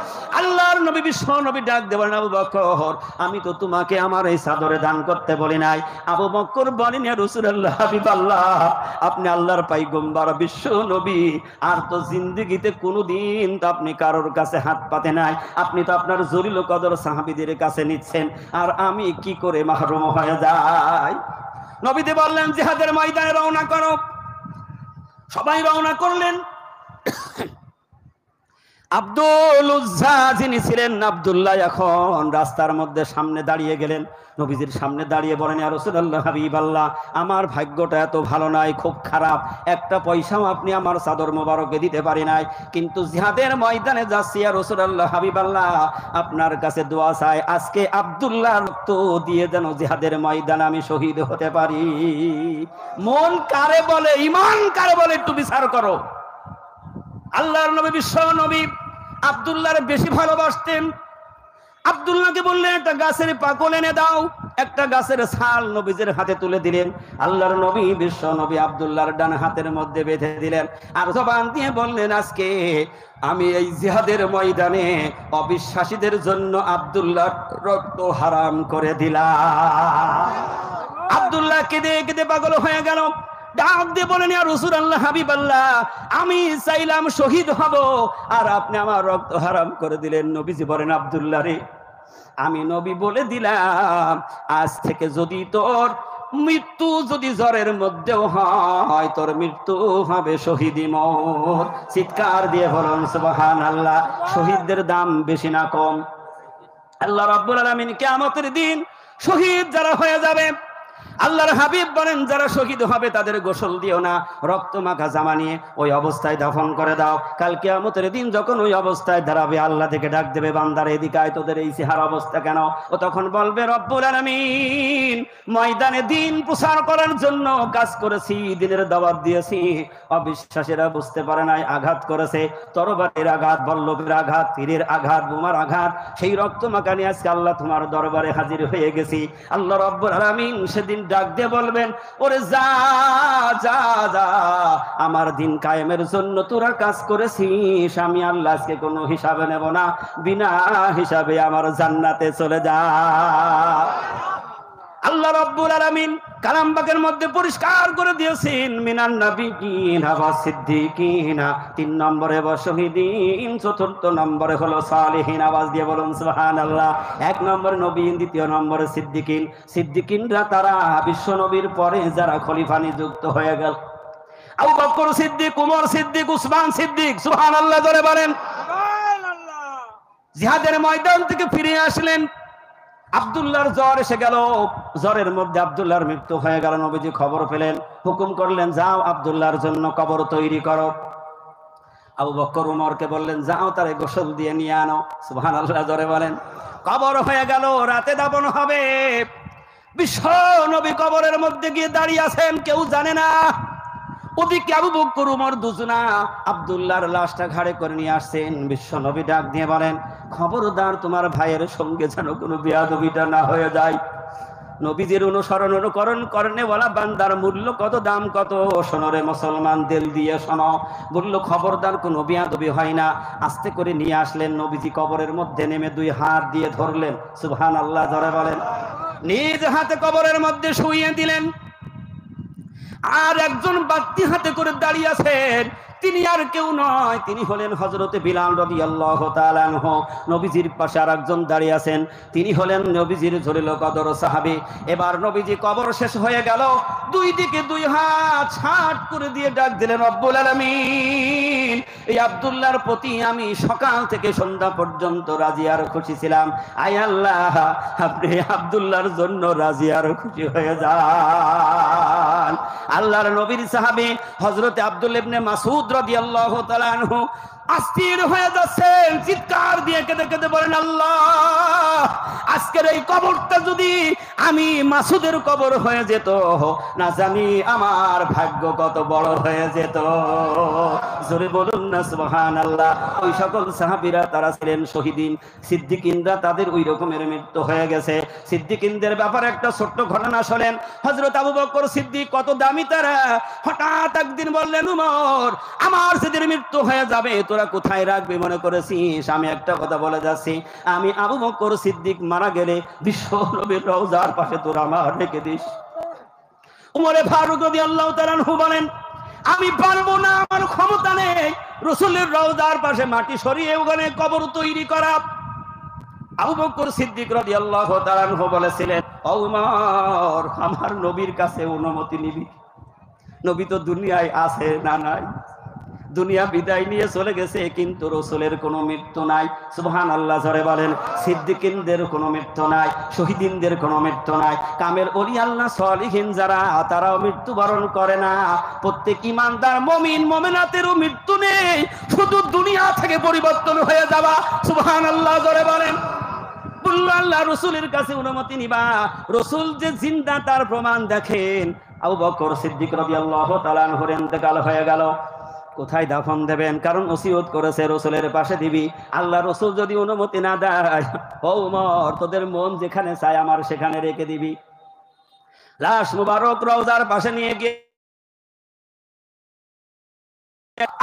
Speaker 1: আল্লাহর নবী বিশ্ব নবী ডাক দিয়ে বলেন, আবু বকর আমি তো তোমাকে আমার এই চাদরে দান করতে বলি নাই। আবু বকর বলেন, ইয়া রাসূলুল্লাহ হাবিবাল্লাহ, আপনি আল্লাহর পয়গম্বর বিশ্ব নবী, আর তো জিন্দেগিতে কোনোদিন তো আপনি কারোর কাছে হাত পাতে নাই। আপনি তো আপনার জলিল কদর সাহাবীদের কাছে নিচ্ছেন, আর আমি কি করে মাহরুম হয়ে যাই? নবীতে বললেন, জিহাদের ময়দানে রওনা করো। সবাই রওনা করলেন। আব্দুল উজ্জা যিনি ছিলেন আব্দুল্লাহ, এখন রাস্তার মধ্যে সামনে দাঁড়িয়ে গেলেন। নবীজির সামনে দাঁড়িয়ে বলেন, ইয়া রাসূলুল্লাহ হাবিবাল্লাহ, আমার ভাগ্যটা এত ভালো নাই, খুব খারাপ। একটা পয়সাও আপনি আমার চাদর মোবারকে দিতে পারি নাই, কিন্তু জিহাদের ময়দানে যাচ্ছি ইয়া রাসূলুল্লাহ হাবিবাল্লাহ, আপনার কাছে দোয়া চাই, আজকে আব্দুল্লাহ রক্ত দিয়ে যেন জিহাদের ময়দানে আমি শহীদ হতে পারি। মন কারে বলে, ঈমান কারে বলে, একটু বিচার করো। আল্লাহর নবী বিশ্ব নবী আব্দুল্লাহর বেশি ভালোবাসতেন। আব্দুল্লাহকে বললেন, একটা গাছের পাকল এনে দাও। একটা গাছের ছাল নবীজির হাতে তুলে দিলেন। আল্লাহর নবী বিশ্ব নবী আব্দুল্লাহর ডান হাতের মধ্যে বেঁধে দিলেন, আর জবান দিয়ে বললেন, আজকে আমি এই জিহাদের ময়দানে অবিশ্বাসীদের জন্য আব্দুল্লাহর রক্ত হারাম করে দিলাম। আব্দুল্লাহ কেঁদে কেঁদে পাগল হয়ে গেল। ডাক দিয়ে বলেন, ইয়া রাসূলুল্লাহ হাবিবাল্লাহ, আমি চাইলাম শহীদ হব, আর আপনি আমার রক্ত হারাম করে দিলেন। নবীজি বলেন, আব্দুল্লাহ রে, আমি নবী বলে দিলাম, আজ থেকে যদি তোর মৃত্যু যদি জ্বরের মধ্যেও হয়, তোর মৃত্যু হবে শহীদি মওত। চিৎকার দিয়ে বলুন সুবহানাল্লাহ। শহীদদের দাম বেশি না কম? আল্লাহ রাব্বুল আলামিন কিয়ামতের দিন শহীদ যারা হয়ে যাবে, আল্লাহর হাবিব বলেন, যারা শহীদ হবে তাদের গোসল দিও না, রক্ত মাখা জামা নিয়ে ওই অবস্থায় দাফন করে দাও। কাল কিয়ামতের দিন যখন ওই অবস্থায় দাঁড়াবে, আল্লাহ থেকে ডাক দেবে, বান্দার এদিকে আয়, তোদের এই চেহারা অবস্থা কেন? ও তখন বলবে, রব্বুল আলামিন, ময়দানে দিন প্রচার করার জন্য কাজ করেছি, দিনের দাওয়াত দিয়েছি, অবিশ্বাসীরা বুঝতে পারে নাই, আঘাত করেছে, তরবারির আঘাত, বল্লভের আঘাত, তীরের আঘাত, বোমার আঘাত, সেই রক্ত মাখা নিয়ে আজকে আল্লাহ তোমার দরবারে হাজির হয়ে গেছি। আল্লাহ রব্বুল আলামিন সেদিন ডাক দিয়ে বলবেন, ওরে যা যা যা, আমার দিন কায়েমের জন্য তোরা কাজ করেছিস, আমি আল্লাহ আজকে কোনো হিসাবে নেব না, বিনা হিসাবে আমার জান্নাতে চলে যা। আল্লাহ রাব্বুল আলামিন কালাম পাকের মধ্যে পরিষ্কার করে দিয়েছেন, মিনান নাবিয়িনা ওয়াস সিদ্দিকিনা, 3 নম্বরে ওয়াস শহীদিন, 4 নম্বরে হলো সালিহিন। আওয়াজ দিয়ে বলুন সুবহানাল্লাহ। 1 নম্বরে নবী, 2 নম্বরে সিদ্দিকিন। সিদ্দিকিনরা তারা বিশ্ব নবীর পরে যারা খলিফা নিযুক্ত হয়ে গেল, আবু বকর সিদ্দিক, উমর সিদ্দিক, উসমান সিদ্দিক। সুবহানাল্লাহ জোরে বলেন। সুবহানাল্লাহ। জিহাদের ময়দান থেকে ফিরে আসলেন, আব্দুল্লাহর জ্বর এসে গেল, জ্বরের মধ্যে আব্দুল্লাহর মৃত্যু হয়ে গেল। নবীজি খবর পেলেন, হুকুম করলেন, যাও আব্দুল্লাহর জন্য কবর তৈরি করো। আবু বকর উমরকে বললেন, যাও তারে গোসল দিয়ে নিয়ে আনো। সুবহানাল্লাহ জোরে বলেন। কবর হয়ে গেল, রাতে দাফন হবে। বিশ্ব নবী কবরের মধ্যে গিয়ে দাঁড়িয়ে আছেন, কেউ জানে না। ওদিকে আবু বকর উমর দুজনা আব্দুল্লাহর লাশটা ঘাড়ে করে নিয়ে আসছেন। বিশ্ব নবী ডাক দিয়ে বলেন, খবরদার তোমার ভাইয়ের সঙ্গে যেন কোনো বেয়াদবিটা না হয়ে যায়। নবীজির অনুকরণ করনেওয়ালা বান্দার মূল্য কত, দাম কত, শোনরে মুসলমান, দিল দিয়ে শোনো। বলল, খবরদার কোনো বেয়াদবি হয় না। আস্তে করে নিয়ে আসলেন। নবীজি কবরের মধ্যে নেমে 2 হাত দিয়ে ধরলেন। সুবহানাল্লাহ জোরে বলেন। নিজ হাতে কবরের মধ্যে শুইয়ে দিলেন। আর একজন বাতি হাতে করে দাঁড়িয়ে আছেন, তিনি আর কেউ নয়, তিনি হলেন হযরতে বিলাল রাদিয়াল্লাহু তাআলা আনহু। নবীজির পাশে আর একজন দাঁড়িয়ে আছেন, তিনি হলেন নবীজির জলিল কদর সাহাবী। এবার নবীজি কবর শেষ হয়ে গেল, 2 দিকে 2 হাত ছাট করে দিয়ে ডাক দিলেন, রব্বুল আলামিন, এই আব্দুল্লাহর প্রতি আমি সকাল থেকে সন্ধ্যা পর্যন্ত রাজি আর খুশি ছিলাম। আয় আল্লাহ, আপনি আব্দুল্লাহর জন্য রাজি আর খুশি হয়ে যান। আল্লাহর নবীর সাহাবী হযরতে আব্দুল্লাহ ইবনে মাসউদ রাদিয়াল্লাহু তাআলা আনহু অস্থির হয়ে যাচ্ছেন, চিৎকার দিয়ে কেঁদে কেঁদে বলেন, আল্লাহ, আজকের এই কবরটা যদি আমি মাসুদের কবর হয়ে যেত, না জানি আমার ভাগ্য কত বড় হয়ে যেত। জোরে বলুন না সুবহানাল্লাহ। ওই সকল সাহাবীরা তারা ছিলেন শহীদিন, সিদ্দিকিনরা তাদের ওই রকমের মৃত্যু হয়ে গেছে। সিদ্দিকিনদের ব্যাপারে একটা ছোট্ট ঘটনা শোনেন। হযরত আবু বকর সিদ্দিক কত দামি তারা, হঠাৎ একদিন বললেন, উমর, আমার যেদিন মৃত্যু হয়ে যাবে তোরা কোথায় রাখবি মনে করেছিস? আমি একটা কথা বলে যাচ্ছি, আমি আবু বকর সিদ্দিক মারা গেলে বিশ্ব নবীর রওজার পাশে তোরা আমার রেখে দিস। উমরে ফারুক রাদিয়াল্লাহু তাআলা আনহু বলেন, আমি পারবো না, আমার ক্ষমতা নেই রাসূলের রওজার পাশে মাটি সরিয়ে ওখানে কবর তৈরি করা। আবু বকর সিদ্দিক রাদিয়াল্লাহু তাআলা আনহু বলেছিলেন, ও উমর, আমার নবীর কাছে অনুমতি নিবি? নবী তো দুনিয়ায় আছে না নাই? দুনিয়া বিদায় নিয়ে চলে গেছে, কিন্তু রাসূলের কোনো মৃত্যু নাই। সুবহানাল্লাহ জোরে বলেন। সিদ্দিকিনদের কোনো মৃত্যু নাই, শহীদিনদের কোনো মৃত্যু নাই। কামেল ওলি আল্লাহ সালিহিন যারা, তারাও মৃত্যুবরণ করে না। প্রত্যেক ইমানদার মুমিন মুমিনাতেরও মৃত্যু নেই, শুধু দুনিয়া থেকে পরিবর্তন হয়ে যাওয়া। সুবহানাল্লাহ জোরে বলেন। আল্লাহ রাসূলের কাছে অনুমতি নিবা, রাসূল যে জিন্দা তার প্রমাণ দেখেন। আবু বকর সিদ্দিক রাদিয়াল্লাহু তাআলা আনহুর ইন্তেকাল হয়ে গেল, কোথায় দাফন দেবেন? কারণ ওসিয়ত করেছে রাসূলের পাশে দিবি। আল্লাহ রাসূল যদি অনুমতি না দেয়, ও ওমর, তোদের মন যেখানে চায় আমার সেখানে রেখে দিবি। লাশ মুবারক রওজার পাশে নিয়ে গিয়ে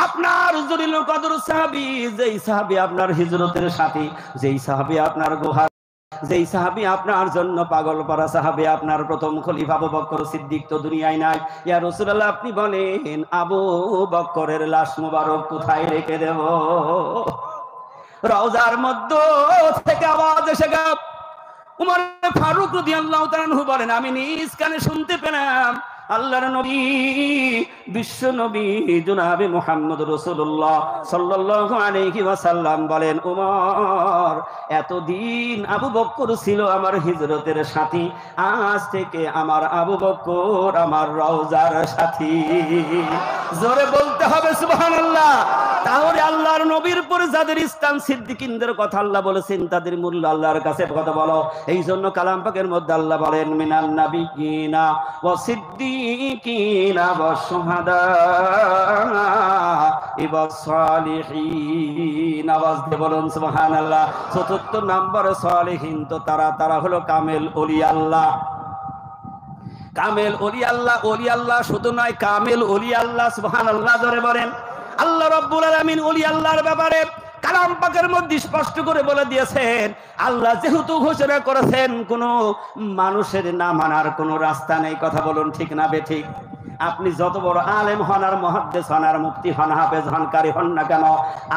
Speaker 1: আপনার জলিল কদর সাহাবী, যেই সাহাবী আপনার হিজরতের সাথী, যেই সাহাবী আপনার গুহার, যেই সাহাবী আপনার জন্য পাগল পারা সাহাবী, আপনার প্রথম খলিফা আবু বকর সিদ্দিক তো দুনিয়ায় নাই। ইয়া রাসূলুল্লাহ, আপনি বলেন আবু বকরের লাশ মুবারক কোথায় রেখে দেব? রওজার মধ্যে থেকে আওয়াজ এসে গেল। উমর ফারুক রাদিয়াল্লাহু তাআলা আনহু বলেন, আমি নিজ কানে শুনতে পেলাম আল্লাহর নবী, বিশ্ব নবী জনাবে মুহাম্মদ রাসূলুল্লাহ সাল্লাল্লাহু আলাইহি ওয়াসাল্লাম বলেন, উমর, এতদিন আবু বকর ছিল আমার হিজরতের সাথী, আজ থেকে আমার আবু বকর আমার রওজার সাথী। জোরে বলতে হবে সুবহানাল্লাহ। তাহলে আল্লাহর নবীর পরে যাদের স্থান, সিদ্দিকিনদের কথা আল্লাহ বলেছেন, তাদের মূল্য আল্লাহর কাছে কথা বলো। এই জন্য কালাম পাকের মধ্যে আল্লাহ বলেন, মিনান নাবিয়িনা ওয়া সিদ্দিকিনা ওয়াশ শুহাদা ওয়াস সালিহিন। আওয়াজ দিয়ে বলুন সুবহানাল্লাহ। চতুর্থ নম্বরে সালিহিন, তো তারা হলো কামেল ওলি আল্লাহ। কামেল ওলি আল্লাহ, ওলি আল্লাহ শুধু নয়, কামেল ওলি আল্লাহ। সুবহানাল্লাহ জোরে বলেন। আল্লাহ রাব্বুল আলামিন ওলি আল্লাহর ব্যাপারে কালাম পাকের মধ্যে স্পষ্ট করে বলে দিয়েছেন, আল্লাহ যেহেতু ঘোষণা করেছেন কোন মানুষের না মানার কোন রাস্তা নেই। কথা বলুন ঠিক না বেঠিক? আপনি যত বড় আলেম হন আর মুহাদ্দিস হন আর মুফতি হন, হাফেজ হন, কারি হন না কেন,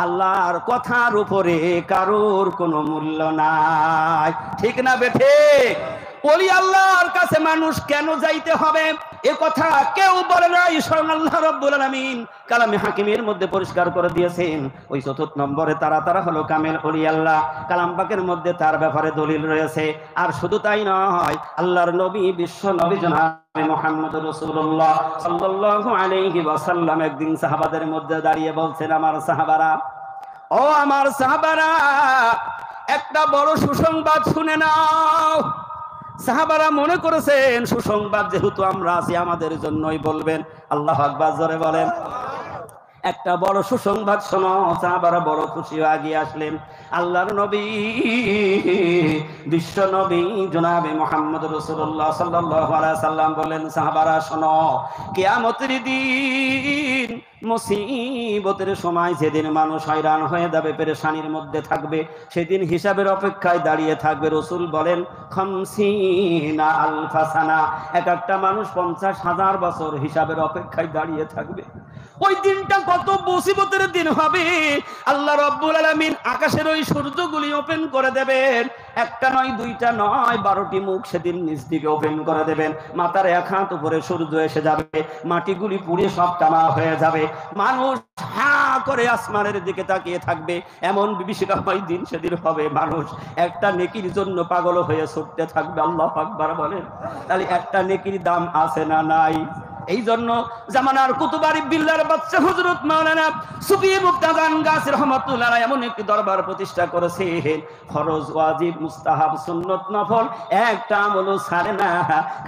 Speaker 1: আল্লাহর কথার উপরে কারোর কোনো মূল্য নাই। ঠিক না বেঠিক? ওলি আল্লাহর কাছে মানুষ কেন যাইতে হবে এ কথা কেউ বলে নাই, স্বয়ং আল্লাহ রাব্বুল আলামিন কালামে হাকিমের মধ্যে পরিষ্কার করে দিয়েছেন। ওই চতুর্থ নম্বরে তারা হলো কামেল ওলি আল্লাহ। কালাম পাকের মধ্যে তার ব্যাপারে দলিল রয়েছে। আর শুধু তাই নয়, আল্লাহর নবী, বিশ্ব নবী জনাবে মুহাম্মদ রাসূলুল্লাহ সাল্লাল্লাহু আলাইহি ওয়াসাল্লাম একদিন সাহাবাদের মধ্যে দাঁড়িয়ে বলছেন, আমার সাহাবারা, ও আমার সাহাবারা, একটা বড় সুসংবাদ শুনে নাও। সাহাবারা মনে করেছেন সুসংবাদ যেহেতু আমরা আছি আমাদের জন্যই বলবেন। আল্লাহু আকবার জোরে বলেন। একটা বড় সুসংবাদ শোনো। সাহাবারা বড় খুশি হয়ে এগিয়ে আসলেন। আল্লাহর নবী, বিশ্ব নবী জনাবে মুহাম্মদ রাসূলুল্লাহ সাল্লাল্লাহু আলাইহি সাল্লাম বলেন, সাহাবারা শোনো, কিয়ামতের দিন, মুসিবতের সময়, যেদিন মানুষ হয়রান হয়ে যাবে, পেরেশানির মধ্যে থাকবে, সেদিন হিসাবের অপেক্ষায় দাঁড়িয়ে থাকবে। রাসূল বলেন, খামসিনা আলফা সানা, এক একটা মানুষ 50,000 বছর হিসাবের অপেক্ষায় দাঁড়িয়ে থাকবে। ওই দিনটা কত মুসিবতের দিন হবে। আল্লাহ রাব্বুল আলামিন আকাশের ওই সূর্যগুলি ওপেন করে দেবেন। একটা নয়, দুইটা নয়, 12টি মুখ সেদিন নিচ দিকে ওপেন করে দেবেন। মাথার এক হাত উপরে সূর্য এসে যাবে, মাটিগুলি পুড়ে সব তামা হয়ে যাবে। মানুষ হা করে আসমানের দিকে তাকিয়ে থাকবে। এমন বিভীষিকাময় দিন সেদিন হবে, মানুষ একটা নেকির জন্য পাগল হয়ে ছুটতে থাকবে। আল্লাহু আকবার বলেন। তাহলে একটা নেকির দাম আছে না নাই? এই জন্য জামানার কুতুবারি বিল্লার বাদশা হযরত মাওলানা সুফি মুক্তাদান গাছী রহমাতুল্লাহ আলাইহি এমন একটি দরবার প্রতিষ্ঠা করেছেন, ফরজ, ওয়াজিব, মুস্তাহাব, সুন্নত, নফল একটা আমলও ছাড়ে না।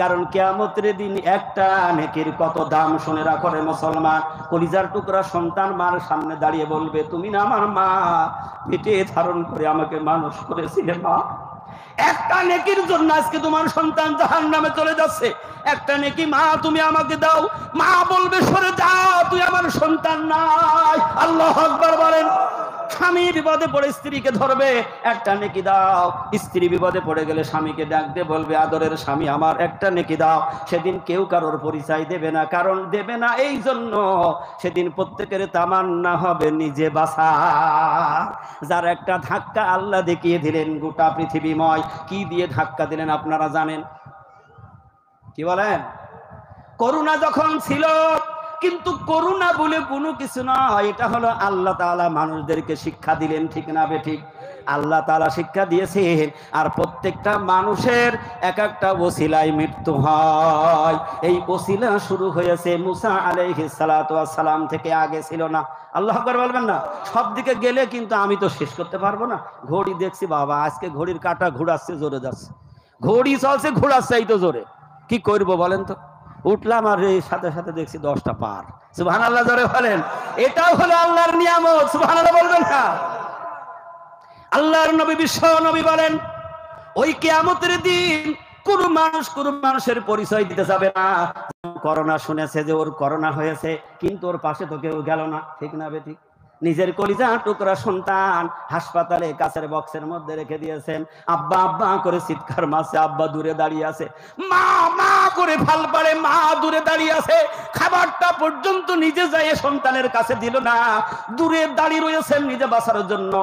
Speaker 1: কারণ কিয়ামতের দিন একটা নেকির কত দাম শুনে রাখো রে মুসলমান। কলিজার টুকরা সন্তান মার সামনে দাঁড়িয়ে বলবে, তুমি না আমার মা, পেটে ধারণ করে আমাকে মানুষ করেছিলে মা। একটা নেকির জন্য আজকে তোমার সন্তান জাহান্নামে চলে যাচ্ছে। একটা নেকি মা তুমি আমাকে দাও, মা বলবে সরে যাও, তুই আমার সন্তান নাই। আল্লাহু আকবার বলেন। স্বামী বিপদে পড়ে স্ত্রীকে ধরবে, একটা নেকি দাও। স্ত্রী বিপদে পড়ে গেলে স্বামীকে ডাক দিয়ে বলবে, আদরের স্বামী আমার একটা নেকি দাও। সেদিন কেউ কারোর পরিচয় দেবে না, কারণ দেবে না এই জন্য সেদিন প্রত্যেকের তামান্না হবে নিজে বাঁচা। যার একটা ধাক্কা আল্লাহ দেখিয়ে দিলেন গোটা পৃথিবীময়। কি দিয়ে ধাক্কা দিলেন আপনারা জানেন? কি বলেন? করোনা যখন ছিল, কিন্তু করোনা বলে কোনো কিছু নয়, এটা হলো আল্লাহ তাআলা মানুষদেরকে শিক্ষা দিলেন, ঠিক না বেঠিক? আল্লাহ তাআলা শিক্ষা দিয়েছেন, আর প্রত্যেকটা মানুষের এক একটা ওসিলায় মৃত্যু হয়। এই ওসিলা শুরু হয়েছে মুসা আলাইহিস সালাতু ওয়াস সালাম থেকে, আগে ছিল না। আল্লাহু আকবার বলবেন না? সব দিকে গেলে কিন্তু আমি তো শেষ করতে পারবো না। ঘড়ি দেখছি বাবা, আজকে ঘড়ির কাঁটা ঘুরাচ্ছে, জোরে যাচ্ছে। ঘড়ি চলছে, ঘুরাচ্ছে এই তো জোরে। কি করবো বলেন তো? উঠলাম আর এই সাথে সাথে দেখছি 10টা পার। সুবহানাল্লাহ জোরে বলেন। এটাও হলো আল্লাহর নিয়ামত। সুবহানাল্লাহ বলবেন না? আল্লাহর নবী বিশ্ব নবী বলেন, ওই কিয়ামতের দিন কোন মানুষের পরিচয় দিতে যাবে না। করোনা শুনেছে যে ওর করোনা হয়েছে, কিন্তু ওর পাশে তো কেউ গেল না, ঠিক না বেঠিক? নিজের কলিজা টুকরা সন্তান হাসপাতালে কাছের বক্সের মধ্যে রেখে দিয়েছেন, আব্বা আব্বা করে চিৎকার মারছে, আব্বা দূরে দাঁড়িয়ে আছে। মা মা করে ফাল পাড়ে, মা দূরে দাঁড়িয়ে আছে। খাবারটা পর্যন্ত নিজে যায় সন্তানের কাছে দিল না, দূরে দাঁড়িয়ে রয়েছেন নিজে বাঁচার জন্য।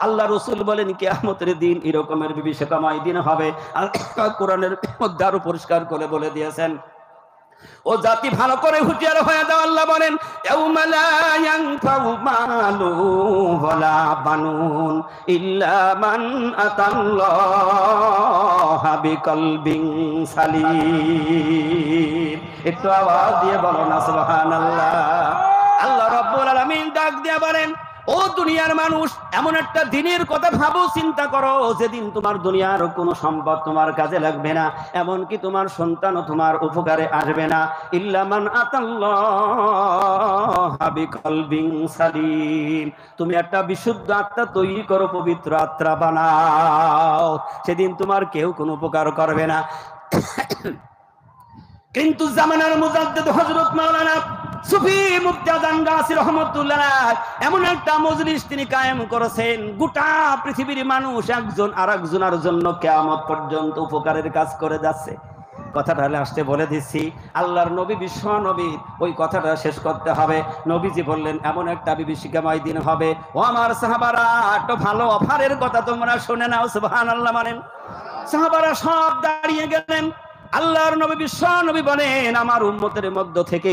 Speaker 1: আল্লাহ রাসূল বলেন, কিয়ামতের দিন এরকমের বিভীষিকাময় দিন হবে। আল্লাহ কোরআনের মধ্যে আরো পরিষ্কার করে বলে দিয়েছেন। ও জাতি ভালো করে হুঁশিয়ার হয়ে দাও। আল্লাহ বলেন, ইয়াউমা লা ইয়ানফাউ মালু ওয়ালা বানুন ইল্লা মান আতাল্লাহা বিকলবিন সালিম। একটু আওয়াজ দিয়ে বলো না সুবহানাল্লাহ। আল্লাহ রাব্বুল আলামিন ডাক দিয়ে বলেন, ও দুনিয়ার মানুষ, এমন একটা দিনের কথা ভাবো, চিন্তা করো, যেদিন তোমার দুনিয়ার কোনো সম্পদ তোমার কাজে লাগবে না, এমনকি তোমার সন্তানও তোমার উপকারে আসবে না। ইল্লা মান আতাল্লাহা বিকলবিন সালিম। তুমি একটা বিশুদ্ধ আত্মা তৈরি করো, পবিত্র আত্মা বানাও, সেদিন তোমার কেউ কোনো উপকার করবে না। কিন্তু জামানার মুজাদ্দিদ হযরত মাওলানা সুফি মুক্তাদান গাছী রহমাতুল্লাহ এমন একটা মজলিস তিনি কায়েম করেছেন, গোটা পৃথিবীর মানুষ একজন আরেকজনের জন্য কিয়ামত পর্যন্ত উপকারের কাজ করে যাচ্ছে। কথাটা আসতে বলে দিচ্ছি, আল্লাহর নবী বিশ্ব নবী ওই কথাটা শেষ করতে হবে। নবীজি বললেন, এমন একটা বিভীষিকাময় দিন হবে। ও আমার সাহাবারা, একটা ভালো অফারের কথা তোমরা শুনে নাও। সুবহানাল্লাহ মানেন? সাহাবারা সব দাঁড়িয়ে গেলেন। আল্লাহর নবী বিশ্ব নবী বলেন, আমার উম্মতের মধ্য থেকে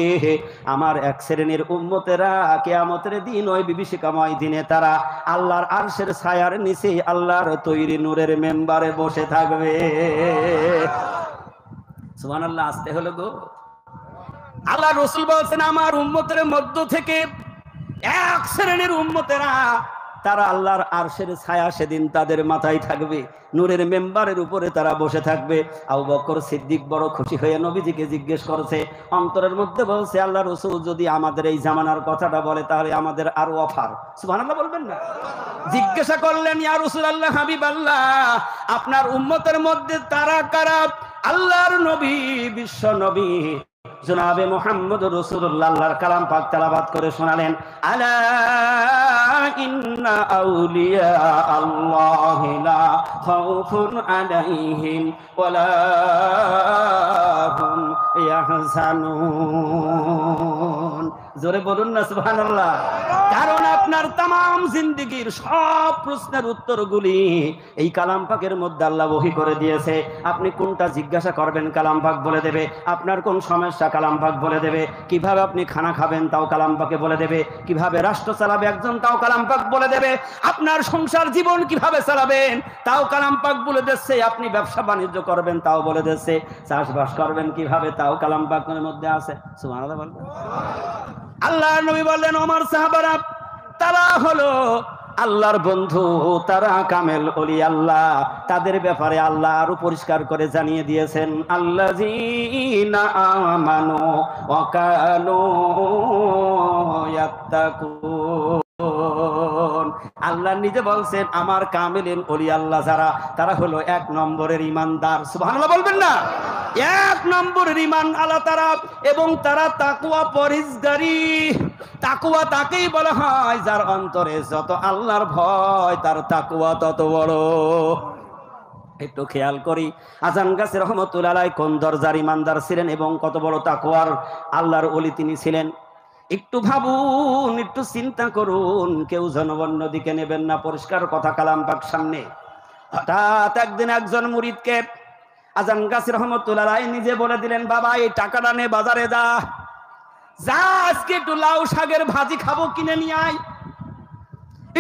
Speaker 1: আমার এক শ্রেণীর উম্মতেরা কিয়ামতের দিন ওই বিভীষিকাময় দিনে তারা আল্লাহর আরশের ছায়ার নিচে আল্লাহর তৈরি নূরের মেম্বারে বসে থাকবে। সুবহানাল্লাহ। আসতে হলো গো। আল্লাহ রাসূল বলেন, আমার উম্মতের মধ্য থেকে এক শ্রেণীর উম্মতেরা তারা আল্লাহর আরশের ছায়া সেদিন তাদের মাথায় থাকবে, নূরের মেম্বারের উপরে তারা বসে থাকবে। আবু বকর সিদ্দিক বড় খুশি হয়ে নবীজিকে জিজ্ঞেস করেছে, অন্তরের মধ্যে বলছে, আল্লাহ রাসূল যদি আমাদের এই জামানার কথাটা বলে তাহলে আমাদের আরো অফার। সুবহানাল্লাহ বলবেন না? জিজ্ঞাসা করলেন, ইয়া রাসূলুল্লাহ, হাবিবাল্লাহ, আপনার উম্মতের মধ্যে তারা কারা? আল্লাহর নবী বিশ্ব নবী জনাবে মুহাম্মদ রাসূলুল্লাহ আল্লাহর কালাম পাক তেলাওয়াত করে শোনালেন, আলা ইন্না আউলিয়া আল্লাহি লা খাউফুন আলাইহিম ওয়ালা হুম ইয়াহজানুন। জোরে বলুন না সুবহানাল্লাহ। কারণ আপনার তামাম জিন্দেগীর সব প্রশ্নের উত্তরগুলি এই কালাম পাকের মধ্যে আল্লাহ ওহী করে দিয়েছে। আপনি কোনটা জিজ্ঞাসা করবেন কালাম পাক বলে দেবে, আপনার কোন সমস্যা কালাম পাক বলে দেবে, কিভাবে আপনি খানা খাবেন তাও কালাম পাকে বলে দেবে, কিভাবে রাষ্ট্র চালাবে একজন তাও কালাম পাক বলে দেবে, আপনার সংসার জীবন কিভাবে চালাবেন তাও কালাম পাক বলে দিচ্ছে, আপনি ব্যবসা বাণিজ্য করবেন তাও বলে দিচ্ছে, চাষবাস করবেন কিভাবে তাও কালাম পাকের মধ্যে আছে। সুবহানাল্লাহ বলবেন। আল্লাহর নবী বললেন ওমর সাহাবারা তারা হলো আল্লাহর বন্ধু, তারা কামেল ওলি আল্লাহ, তাদের ব্যাপারে আল্লাহ আরো পরিষ্কার করে জানিয়ে দিয়েছেন আল্লাযীনা আমানু ওয়া কানু ইয়াত্তাকুন। আল্লাহ নিজে বলছেন আমার কামেলিন ওলি আল্লাহ যারা, তারা হলো 1 নম্বরের ঈমানদার। সুবহানাল্লাহ বলবেন না? 1 নম্বরের ঈমান আল্লাহ তারা, এবং তারা তাকওয়া পরহেজগারি। তাকওয়া তাকেই বলা হয় যার অন্তরে যত আল্লাহর ভয় তার তাকওয়া তত বড়। একটু খেয়াল করি আজান গাছি রহমতুল্লাহ আলাইহি কোন দরজার ঈমানদার ছিলেন এবং কত বড় তাকওয়ার আল্লাহর ওলি তিনি ছিলেন। একটু ভাবুন, একটু চিন্তা করুন, কেউ যেন অন্যদিকে নেবেন না, পরিষ্কার কথা কালাম পাক সামনে। হঠাৎ একদিন একজন মুরিদকে আজান গাছি রহমতুল্লাহ আলাইহি নিজে বলে দিলেন বাবা এই টাকাটা নে বাজারে যা, আজকে একটু লাউ শাকের ভাজি খাবো কিনে নিয়ে আয়।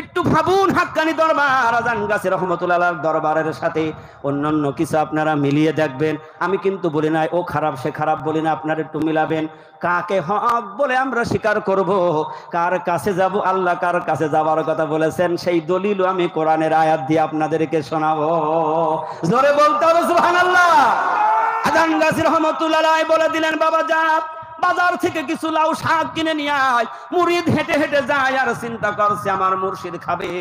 Speaker 1: একটু ভাবুন হাক্কানি দরবার আজান গাছি রহমতুল্লাহ আলাইহির দরবারের সাথে অন্যান্য কিছু আপনারা মিলিয়ে দেখবেন। আমি কিন্তু বলি না ও খারাপ সে খারাপ বলি না, আপনারা একটু মিলাবেন। কাকে হক বলে আমরা স্বীকার করব, কার কাছে যাব, আল্লাহ কার কাছে যাবার কথা বলেছেন সেই দলিল আমি কোরআনের আয়াত দিয়ে আপনাদেরকে শোনাবো। জোরে বলতে হবে সুবহানাল্লাহ। আজান গাছি রহমতুল্লাহ আলাইহি বলে দিলেন বাবা যা বাজার থেকে কিছু লাউ শাক কিনে নিয়ে আয়। মুরিদ হেঁটে হেঁটে যায় আর চিন্তা করছে আমার মুর্শিদ খাবে,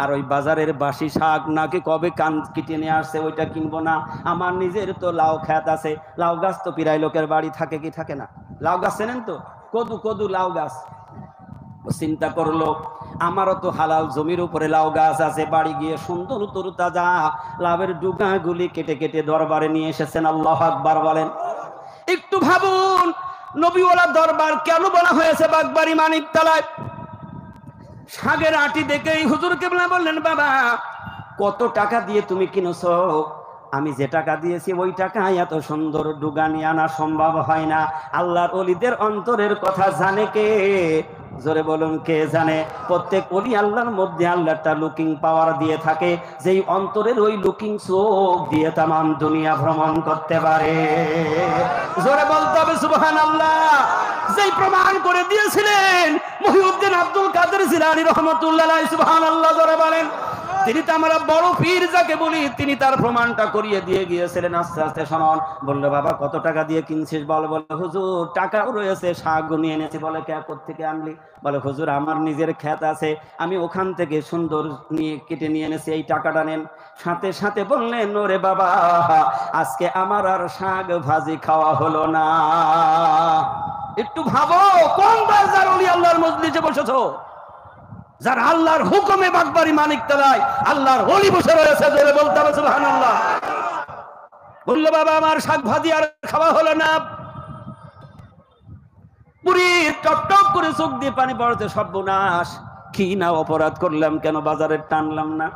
Speaker 1: আর ওই বাজারের বাসি শাক নাকি কবে কান কেটে নিয়ে আসছে ওইটা কিনবো না। আমার নিজের তো লাউ খেত আছে, লাউ গাছ তো প্রায় লোকের বাড়ি থাকে কি থাকে না, লাউ গাছ চেনেন তো, কদু কদু লাউ গাছ। চিন্তা করলো আমারও তো হালাল জমির উপরে লাউ গাছ আছে, বাড়ি গিয়ে সুন্দর তরতাজা লাউয়ের ডুগাগুলি কেটে কেটে দরবারে নিয়ে এসেছেন। আল্লাহু আকবার বলেন। একটু ভাবুন নবীওয়ালা দরবার কেন বলা হয়েছে বাগবাড়ি মানিকতলায়? শাকের আটি দেখেই হুজুর কেবলা বললেন বাবা কত টাকা দিয়ে তুমি কিনেছো? আমি যে টাকা দিয়েছি ওই টাকায় এত সুন্দর ডুগা নিয়ে আনা সম্ভব হয় না। আল্লাহর ওলিদের অন্তরের কথা জানে কে? জোরে বলুন কে জানে? প্রত্যেক ওলি আল্লাহর মধ্যে আল্লাহ একটা লুকিং পাওয়ার দিয়ে থাকে, যেই অন্তরের ওই লুকিং চোখ দিয়ে তামাম দুনিয়া ভ্রমণ করতে পারে। জোরে বলতে হবে সুবহানাল্লাহ। যেই প্রমাণ করে দিয়েছিলেন মহিউদ্দিন আব্দুল কাদের জিলানী রাহমাতুল্লাহ আলাইহি, সুবহানাল্লাহ জোরে বলেন। তিনি তো আমরা বড় পীর যাকে বলি, তিনি তার প্রমাণটা করিয়ে দিয়ে গিয়েছিলেন। আস্তে আস্তে শোনন। বললো বাবা কত টাকা দিয়ে কিনছিস? বলে হুজুর টাকাও রয়েছে, শাক নিয়ে এনেছি। বলে কে কোত্থেকে আনলি? বলে হুজুর আমার নিজের ক্ষেত আছে, আমি ওখান থেকে সুন্দর নিয়ে কেটে নিয়ে এনেছি, এই টাকাটা নেন। সাথে সাথে বললেন ওরে বাবা আজকে আমার আর শাক ভাজি খাওয়া হলো না। একটু ভাবো কোন দরজার ওলি আল্লাহর মজলিসে বসেছো, যার আল্লাহর হুকুমে বাগবাড়ি মানিকতলায় আল্লাহর ওলি বসে রয়েছে। জোরে বলতে হবে সুবহানাল্লাহ। বললো বাবা আমার শাক ভাজি আর খাওয়া হলো না। পুরি টপ টপ করে চোখ দিয়ে পানি পড়ছে, সর্বনাশ কি না অপরাধ করলাম, কেন বাজারে টানলাম না?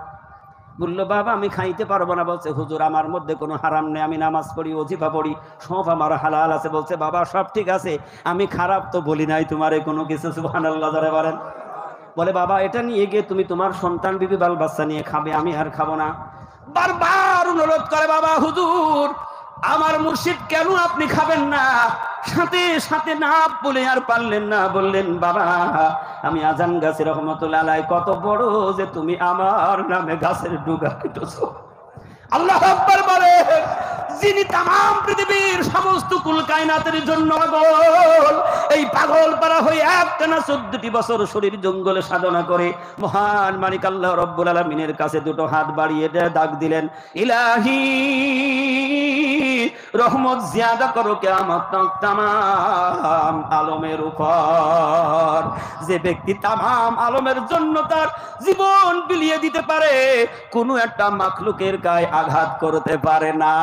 Speaker 1: বললো বাবা আমি খাইতে পারবো না। বলছে হুজুর আমার মধ্যে কোনো হারাম নেই, আমি নামাজ পড়ি ওজিফা পড়ি সব আমার হালাল আছে। বলছে বাবা সব ঠিক আছে, আমি খারাপ তো বলি নাই তোমারে কোনো কিছু। সুবহানাল্লাহ জোরে বলেন। বলে বাবা এটা নিয়ে গিয়ে তুমি তোমার সন্তান বিবি বাল বাচ্চা নিয়ে খাবে, আমি আর খাবো না। বারবার অনুরোধ করে বাবা হুজুর আমার মুর্শিদ কেন আপনি খাবেন না? সাথে সাথে না বলে আর পারলেন না, বললেন বাবা আমি আজান গাছি রহমতুল্লাহ আলাইহি কত বড় যে তুমি আমার নামে গাছের ডুগা কেটেছো। আল্লাহু আকবার বলে। যিনি তামাম পৃথিবীর সমস্ত কুল কায়নাতের জন্য পাগল, এই পাগল পারা হয়ে একটানা 14টি বছর শরীর জঙ্গলে সাধনা করে মহান মালিক আল্লাহ রব্বুল আলামিনের কাছে দুটো হাত বাড়িয়ে ডাক দিলেন ইলাহি রহমত জিয়াদা করো কিয়ামত তামাম আলমের উপর। যে ব্যক্তি তামাম আলমের জন্য তার জীবন বিলিয়ে দিতে পারে, কোনো একটা মাখলুকের গায়ে আঘাত করতে পারে না।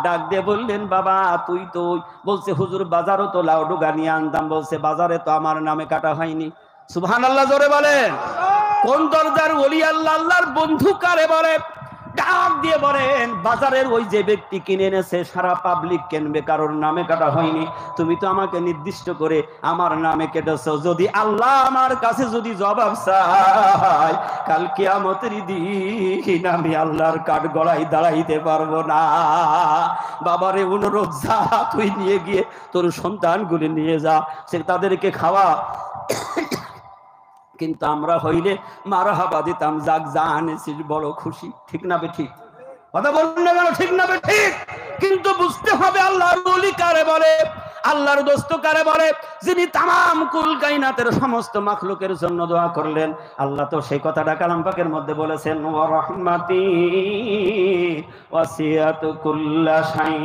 Speaker 1: ডাক দিয়ে বললেন, বাবা তুই তো, বলছে হুজুর বাজারও তো লাউ ডুগা নিয়ে আনতাম, বলছে বাজারে তো আমার নামে কাটা হয়নি। সুবহানাল্লাহ জোরে বলেন। কোন দরজার ওলি আল্লাহ, আল্লাহর বন্ধু কারে বলে? ডাক দিয়ে বলেন, বাজারের ওই যে ব্যক্তি কিনে এনেছে, সারা পাবলিক কিনবে, কারোর নামে কাটা হয়নি, তুমি তো আমাকে নির্দিষ্ট করে আমার নামে কেটেছো। যদি আল্লাহ আমার কাছে যদি জবাব চাই, কাল কিয়ামতের দিন আমি আল্লাহর কাঠ গড়াই দাঁড়াইতে পারবো না। বাবারে অনুরোধ, যা তুই নিয়ে গিয়ে তোর সন্তানগুলি নিয়ে যা, সে তাদেরকে খাওয়া। কিন্তু আমরা হইলে মারহাবা দিতাম, যাক যা আনেছিস বড় খুশি। ঠিক না বে ঠিক? কথা বলুন না কেন? ঠিক না বে ঠিক? কিন্তু বুঝতে হবে আল্লাহর ওলি কারে বলে, আল্লাহর দোস্ত কারে বলে? যিনি তামাম কুল কায়নাতের সমস্ত মাখলুকের জন্য দোয়া করলেন। আল্লাহ তো সেই কথাটা কালাম পাকের মধ্যে বলেছেন, ওয়া রাহমাতি ওয়াসিয়াত কুল্লা শাই।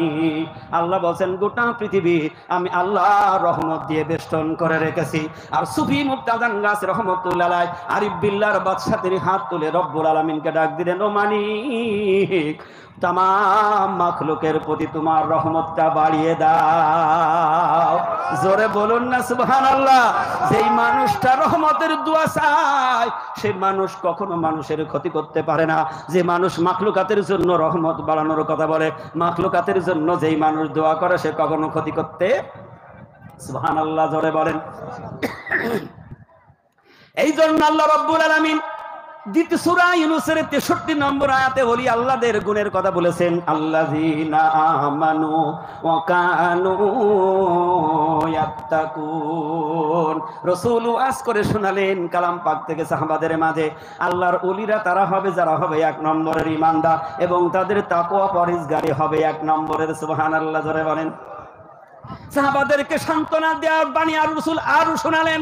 Speaker 1: আল্লাহ বলেন গোটা পৃথিবী আমি আল্লাহ রহমত দিয়ে বেষ্টন করে রেখেছি। আর সুফি মুক্তাদান গাছ রহমতুল্লাহ আলাইহি আরিফ বিল্লাহর বাদশা তিনি হাত তুলে রব্বুল আলামিনকে ডাক দিলেন, ও মালিক, তামাম মাখলুকের প্রতি তোমার রহমতটা বাড়িয়ে দাও। জোরে বলুন না সুবহানাল্লাহ। যেই মানুষটা রহমতের দোয়া চায়, সেই মানুষ কখনো মানুষের ক্ষতি করতে পারে না। যে মানুষ মাখলুকাতের জন্য রহমত বাড়ানোর কথা বলে, মাখলুকাতের জন্য যেই মানুষ দোয়া করে, সে কখনো ক্ষতি করতে, সুবহানাল্লাহ জোরে বলেন। এই জন্য আল্লাহ রাব্বুল আলামিন দ্বিতীয় সূরা ইউনূসের 63 নম্বর আয়াতে ওলি আল্লাহদের গুণের কথা বলেছেন, আল্লাযীনা আমানু ওয়া কানু ইয়াত্তাকুন। রাসূল ওয়াজ করে শোনালেন কালাম পাক থেকে সাহাবাদের মাঝে, আল্লাহর ওলিরা তারা হবে যারা হবে 1 নম্বরের ঈমানদার এবং তাদের তাকওয়া পরহেজগারি হবে 1 নম্বরের। সুবহানাল্লাহ জোরে বলেন। সাহাবাদেরকে সান্ত্বনা দেওয়ার বাণী আর রাসূল আরো শোনালেন,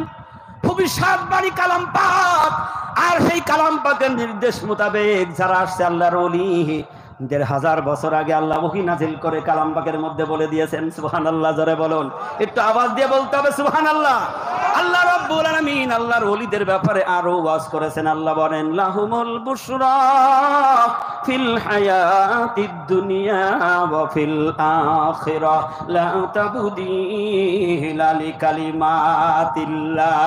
Speaker 1: ভবিষ্যৎবাণী কালাম পাক। আর সেই কালাম পাকের নির্দেশ মোতাবেক যারা আসছে আল্লাহর ওলি, 1500 বছর আগে আল্লাহ ওহী নাযিল করে কালাম পাকের মধ্যে বলে দিয়েছেন। সুবহানাল্লাহ জোরে বলুন, একটু আওয়াজ দিয়ে বলতে হবে সুবহানাল্লাহ। আল্লাহ রাব্বুল আলামিন আল্লাহর ওলিদের ব্যাপারে আরো ওয়াজ করেছেন। আল্লাহ বলেন, লাহুমুল বুশরা ফিল হায়াতিদ দুনিয়া ওয়া ফিল আখিরাহ লা তাবদীলা লিকালিমাতিল্লাহ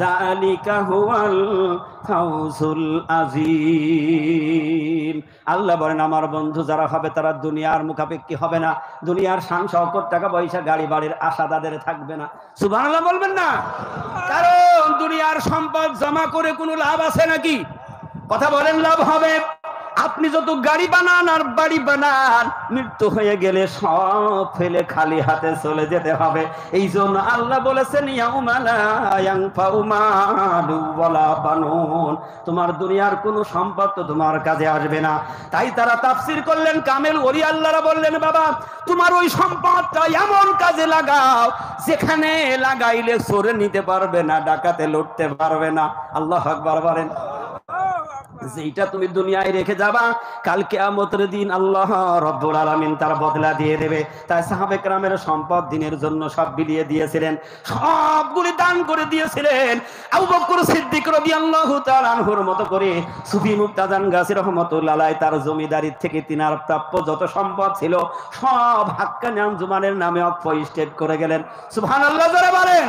Speaker 1: যালিকা হুয়াল ফাউজুল আযীম। আল্লাহ বলেন, আমার বন্ধু যারা হবে তারা দুনিয়ার মুখাপেক্ষী হবে না, দুনিয়ার শান শওকত টাকা পয়সা গাড়ি বাড়ির আশা তাদের থাকবে না। সুবহানাল্লাহ বলবেন না? কারণ দুনিয়ার সম্পদ জমা করে কোনো লাভ আছে নাকি? কথা বলেন, লাভ হবে? আপনি যত গাড়ি বানান আর বাড়ি বানান, মৃত্যু হয়ে গেলে সব ফেলে খালি হাতে চলে যেতে হবে। এই জন্য আল্লাহ বলেছেন, ইয়াউমা লা ইয়ানফাউ মালু ওয়ালা বানুন। তোমার দুনিয়ার কোনো সম্পদ তো তোমার কাজে আসবে না। তাই তারা তাফসীর করলেন, কামেল ওলি আল্লাহরা বললেন, বাবা তোমার ওই সম্পদটা এমন কাজে লাগাও যেখানে লাগাইলে চোরে নিতে পারবে না, ডাকাতে লুটতে পারবে না। আল্লাহু আকবার বলেন। যেটা তুমি দুনিয়ায় রেখে যাবা, কাল কিয়ামতের দিন আল্লাহ রাব্বুল আলামিন তার বদলা দিয়ে দেবে। তাই সাহাবে কেরামের সম্পদ দিনের জন্য সব বিলিয়ে দিয়েছিলেন, সবগুলি দান করে দিয়েছিলেন। আবু বকর সিদ্দিক রাদিয়াল্লাহু তাআলা আনহুর মতো করে সুফি মুক্তাদান গাছী রাহমাতুল্লাহ আলাইহি তার জমিদারি থেকে তিনার প্রাপ্য যত সম্পদ ছিল সব হাক্কানি আঞ্জুমানের নামে অক্ষ স্টেট করে গেলেন। সুবহানাল্লাহ যারা বলেন।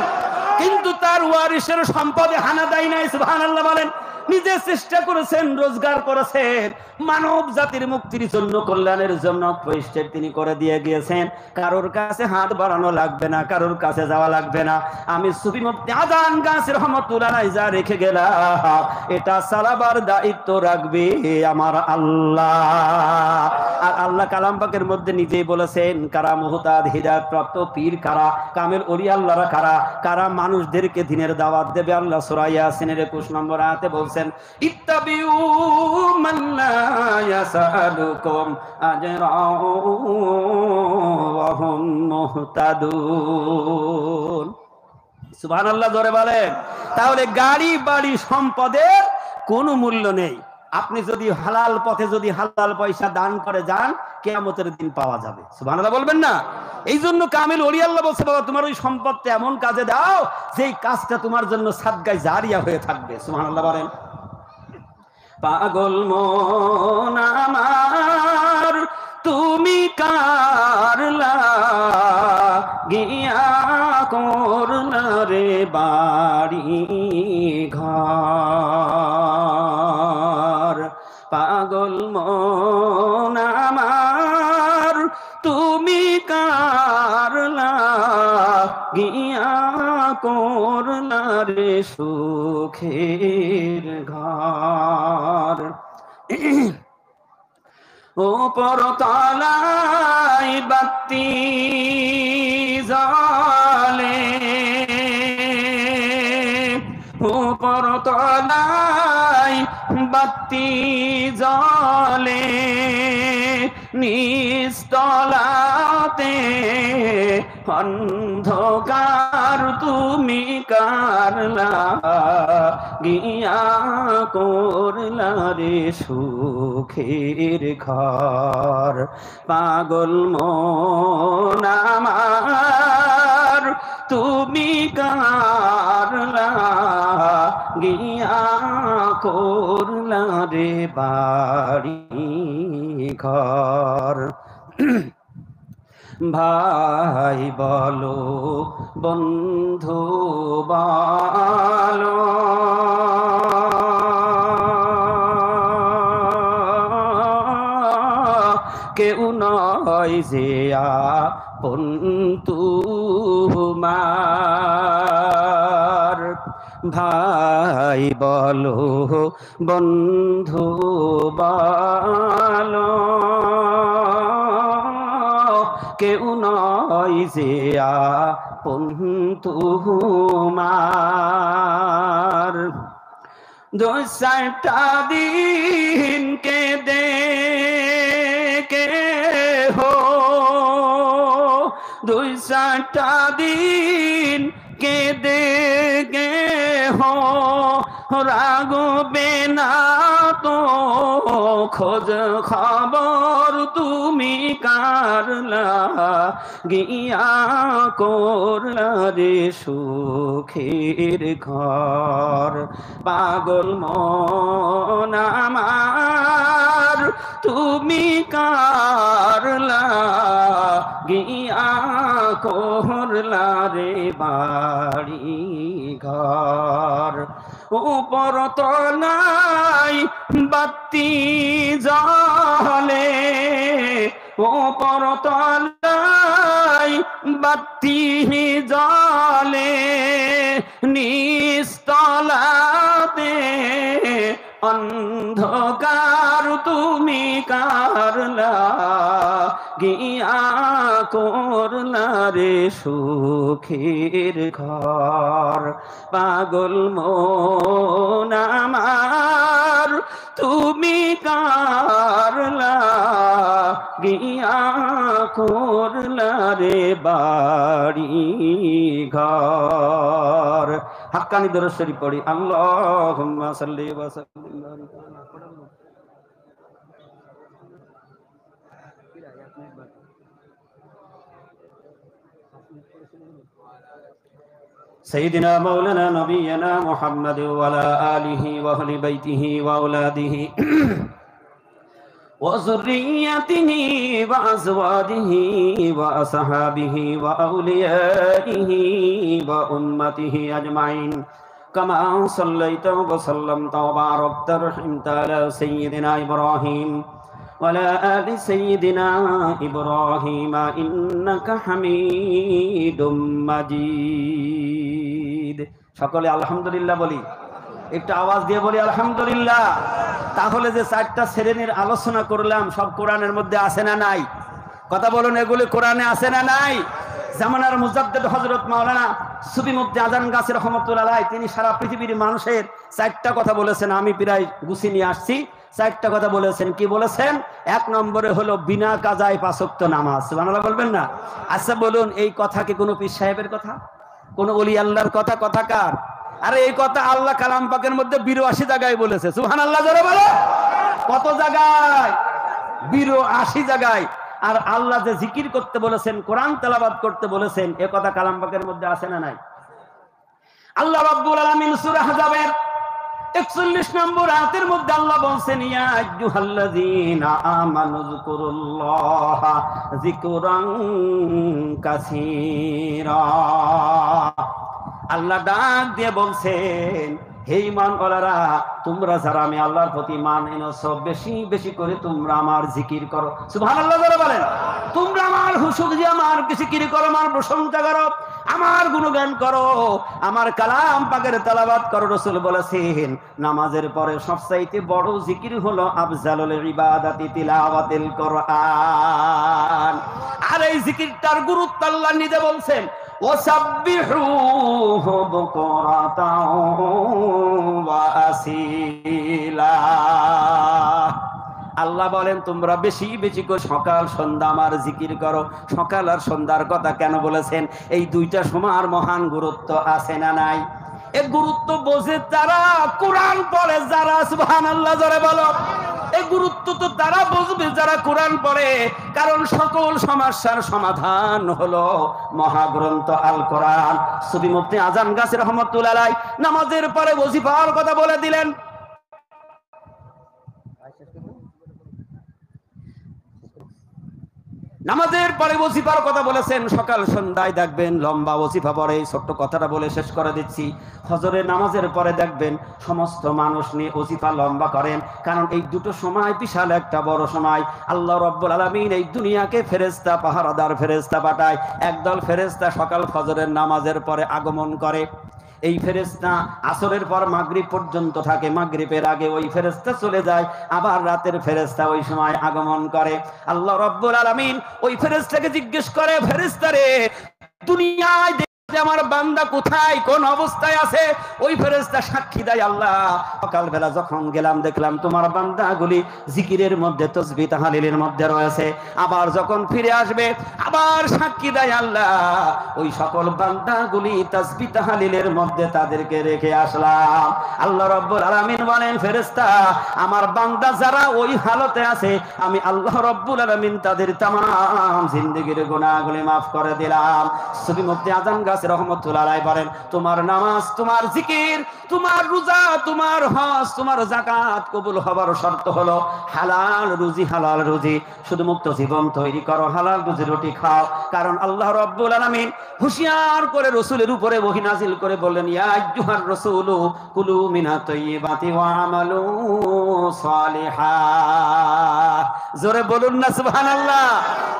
Speaker 1: কিন্তু তার ওয়ারিসের সম্পদে হানা দেয় নাই। সুবহানাল্লাহ বলেন। নিজে চেষ্টা করেছেন, রোজগার করেছেন, মানব জাতির মুক্তির জন্য, কল্যাণের জন্য প্রচেষ্টা তিনি করে দিয়ে গিয়েছেন। কারোর কাছে হাত বাড়ানো লাগবে না, কারোর কাছে যাওয়া লাগবে না। আমি সুফি মুফতি আদান গাছ রহমতুল্লাহ আলাইহি যা রেখে গেলাম, এটা চালাবার দায়িত্ব রাখবে আমার আল্লাহ। আর আল্লাহ কালাম পাকের মধ্যে নিজেই বলেছেন, কারা মুহতাদ হিদায়াত প্রাপ্ত পীর কারা, কামেল ওলি আল্লাহরা কারা, কারা মানুষদেরকে দ্বীনের দাওয়াত দেবে। আল্লাহ সূরা ইয়াসিনের 21 নম্বর আয়াতে বলছেন, ইত্তাবিউ মান লা ইয়াসালুকুম আজরা ওয়া হুম মুহতাদুন। সুবহানাল্লাহ জোরে বলেন। তাহলে গাড়ি বাড়ি সম্পদের কোনো মূল্য নেই, আপনি যদি হালাল পথে যদি হালাল পয়সা দান করে যান, কিয়ামতের দিন পাওয়া যাবে। সুবহানাল্লাহ বলবেন না? এই জন্য কামিল ওলি আল্লাহ বলছে, বাবা তোমার ওই সম্পদটা এমন কাজে দাও যেই কাজটা তোমার জন্য সাদগায়ে জারিয়া হয়ে থাকবে। সুবহানাল্লাহ বলেন। পাগল মন আমার তুমি কার লাগিয়া করলা রে বাড়ি ঘর। পাগল মন আমার তুমি কার লাগিয়া করলা রে সুখের ঘর। উপর তলায় বাতি জ্বলে, উপর তলায় বাতি জ্বলে, নিস্তলাতে অন্ধকার তুমি কার লাগিয়া করলা রে সুখের ঘর। পাগল মন আমার তুমি কার লাগিয়া করলা রে বাড়ি ঘর। ভাই বলো বন্ধু বলো, কেউ নয় যে আপন তোমার। ভাই বলো বন্ধু বলো, কেউ নয় যে আপন তোমার। দু চারটা দিন কেঁদে হো, দুই চারটা দিন কেঁদে হো, রাগবে না তো খোঁজ খবর তুমি কার লাগিয়া করলা রে সুখের ঘর। পাগল মন আমার তুমি কার লাগিয়া করলা রে বাড়ি ঘর। উপর তলায় বাতি জ্বলে, উপর তলায় বাতি জ্বলে, নিস্তলাতে অন্ধকার তুমি কার লাগিয়া করলা রে সুখের ঘর। পাগল মন আমার তুমি কার লাগিয়া করলা রে বাড়ি ঘর। হাক্কানি দরুদ শরীফ পড়ি। আল্লাহুম্মা সাল্লি ওয়া সাল্লিম। سيدنا مولانا نبينا محمد وعلى آله وأهل بيته وأولاده وذريته وأزواجه وأصحابه وأوليائه وأمته أجمعين كما صليت وسلمت وباركت ورحمت على سيدنا إبراهيم وعلى آل سيدنا إبراهيم إنك حميد مجيد। সকলে আলহামদুলিল্লাহ বলি, একটু আওয়াজ দিয়ে বলি আলহামদুলিল্লাহ। তাহলে যে চারটা শ্রেণীর আলোচনা করলাম সব কোরআনের মধ্যে আছে না নাই? কথা বলুন, এগুলি কোরআনে আছে না নাই? জামানার মুজাদ্দিদ হযরত মাওলানা সুফি মুফতি আজান গাছী রহমাতুল্লাহ আলাইহি তিনি সারা পৃথিবীর মানুষের চারটা কথা বলেছেন। আমি প্রায় গুছিয়ে নিয়ে আসছি। চারটা কথা বলেছেন। কি বলেছেন? এক নম্বরে হলো বিনা কাজায় 5 ওয়াক্ত নামাজ। সুবহানাল্লাহ বলবেন না? আচ্ছা বলুন, এই কথা কি কোনো পীর সাহেবের কথা, কোন ওলি আল্লাহর কথা? কথা কার? আরে এই কথা আল্লাহ কালাম পাকের মধ্যে 82 জায়গায় বলেছে। সুবহানাল্লাহ জোরে বলো। কত জায়গায়? 82 জায়গায়। আর আল্লাহ যে জিকির করতে বলেছেন, কোরআন তেলাওয়াত করতে বলেছেন, এ কথা কালাম পাকের মধ্যে আছে না নাই? আল্লাহ রাব্বুল আলামিন সূরা আহজাবের 41 নম্বর আয়াতের মধ্যে আল্লাহ বলেন, ইয়া আইয়ুহাল্লাযীনা আমানু যিকুরুল্লাহা যিকরান কাসীরা। আল্লাহ ডাক দিয়ে বলছেন, হে ঈমানওয়ালারা, তোমরা যারা আমি আল্লাহর প্রতি ঈমান এনেছো, বেশি বেশি করে তোমরা আমার জিকির করো। সুবহানাল্লাহ যারা বলেন, তোমরা আমার হুজুরি আমার জিকির করো, আমার প্রশংসা করো, আমার গুণগান করো, আমার কালাম পাকের তেলাওয়াত করো। রাসূল বলেছেন, নামাজের পরে সবচাইতে বড় জিকির হলো আফজালুল ইবাদাতি তিলাওয়াতুল কোরআন। আর এই জিকিরটার গুরুত্ব আল্লাহ নিজে বলছেন, ওয়াসাব্বিহুহু বুকরাতাও ওয়া আসীলা। আল্লাহ বলেন, তোমরা বেশি বেশি করে সকাল সন্ধ্যা আমার জিকির করো। সকাল আর সন্ধ্যার কথা কেন বলেছেন? এই দুইটা সময়ের মহান গুরুত্ব আছে না নাই? এই গুরুত্ব বোঝে তারা, কোরআন পড়ে যারা। সুবহানাল্লাহ জোরে বলো। এই গুরুত্ব তো তারা বুঝবে যারা কোরআন পড়ে, কারণ সকল সমস্যার সমাধান হলো মহাগ্রন্থ আল কোরআন। সুফি মুফতি আজান গাছী রহমাতুল্লাহ আলাইহি নামাজের পরে ওয়াজিফার কথা বলে দিলেন। নামাজের পরে ওয়াজিফার কথা বলেছেন। সকাল সন্ধ্যায় দেখবেন লম্বা ওয়াজিফা পড়ে। ছোট্ট কথাটা বলে শেষ করে দিচ্ছি। ফজরের নামাজের পরে দেখবেন সমস্ত মানুষ নিয়ে ওয়াজিফা লম্বা করেন, কারণ এই দুটো সময় বিশাল একটা বড় সময়। আল্লাহ রাব্বুল আলামিন এই দুনিয়াকে ফেরেশতা, পাহারাদার ফেরেশতা পাঠায়। একদল ফেরেশতা সকাল ফজরের নামাজের পরে আগমন করে। এই ফেরেশতা আসরের পর মাগরিব পর্যন্ত থাকে, মাগরিবের আগে ওই ফেরেশতা চলে যায়। আবার রাতের ফেরেশতা ওই সময় আগমন করে। আল্লাহ রাব্বুল আলামিন ওই ফেরেশতাকে জিজ্ঞেস করে, ফেরেশতা রে, দুনিয়ায় আমার বান্দা কোথায়, কোন অবস্থায় আছে? ওই ফেরেশতা সাক্ষী দেয়, আল্লাহ সকালবেলা যখন গেলাম দেখলাম তোমার বান্দাগুলি জিকিরের মধ্যে, তাসবিহ তাহলিলের মধ্যে রয়েছে। আবার যখন ফিরে আসবে আবার সাক্ষী দেয়, আল্লাহ ওই সকল বান্দাগুলি তাসবিহ তাহলিলের মধ্যে তাদেরকে রেখে আসলাম। আল্লাহ রাব্বুল আলামিন বলেন, ফেরেশতা, আমার বান্দা যারা ওই হালতে আছে, আমি আল্লাহ রাব্বুল আলামিন তাদের तमाम জিন্দেগীর গুনাহগুলি maaf করে দিলাম। সুফি মুফতি আজান গাছী রহমাতুল্লাহ আলাইহি বলেন, তোমার নামাজ, তোমার জিকির, তোমার রোজা, তোমার হজ, তোমার যাকাত কবুল হবার শর্ত হলো হালাল রুজি। হালাল রুজি। শুধু মুক্ত জীবন তৈরি করো, হালাল রুজি রুটি খাও। কারণ আল্লাহ রাব্বুল আলামিন হুঁশিয়ার করে রাসূলের উপরে ওহী নাযিল করে বললেন, ইয়া আইয়ুহার রাসূলু কুলু মিনাত তাইয়্যিবাতি ওয়া আমালু সালিহা। জোরে বলুন না সুবহানাল্লাহ।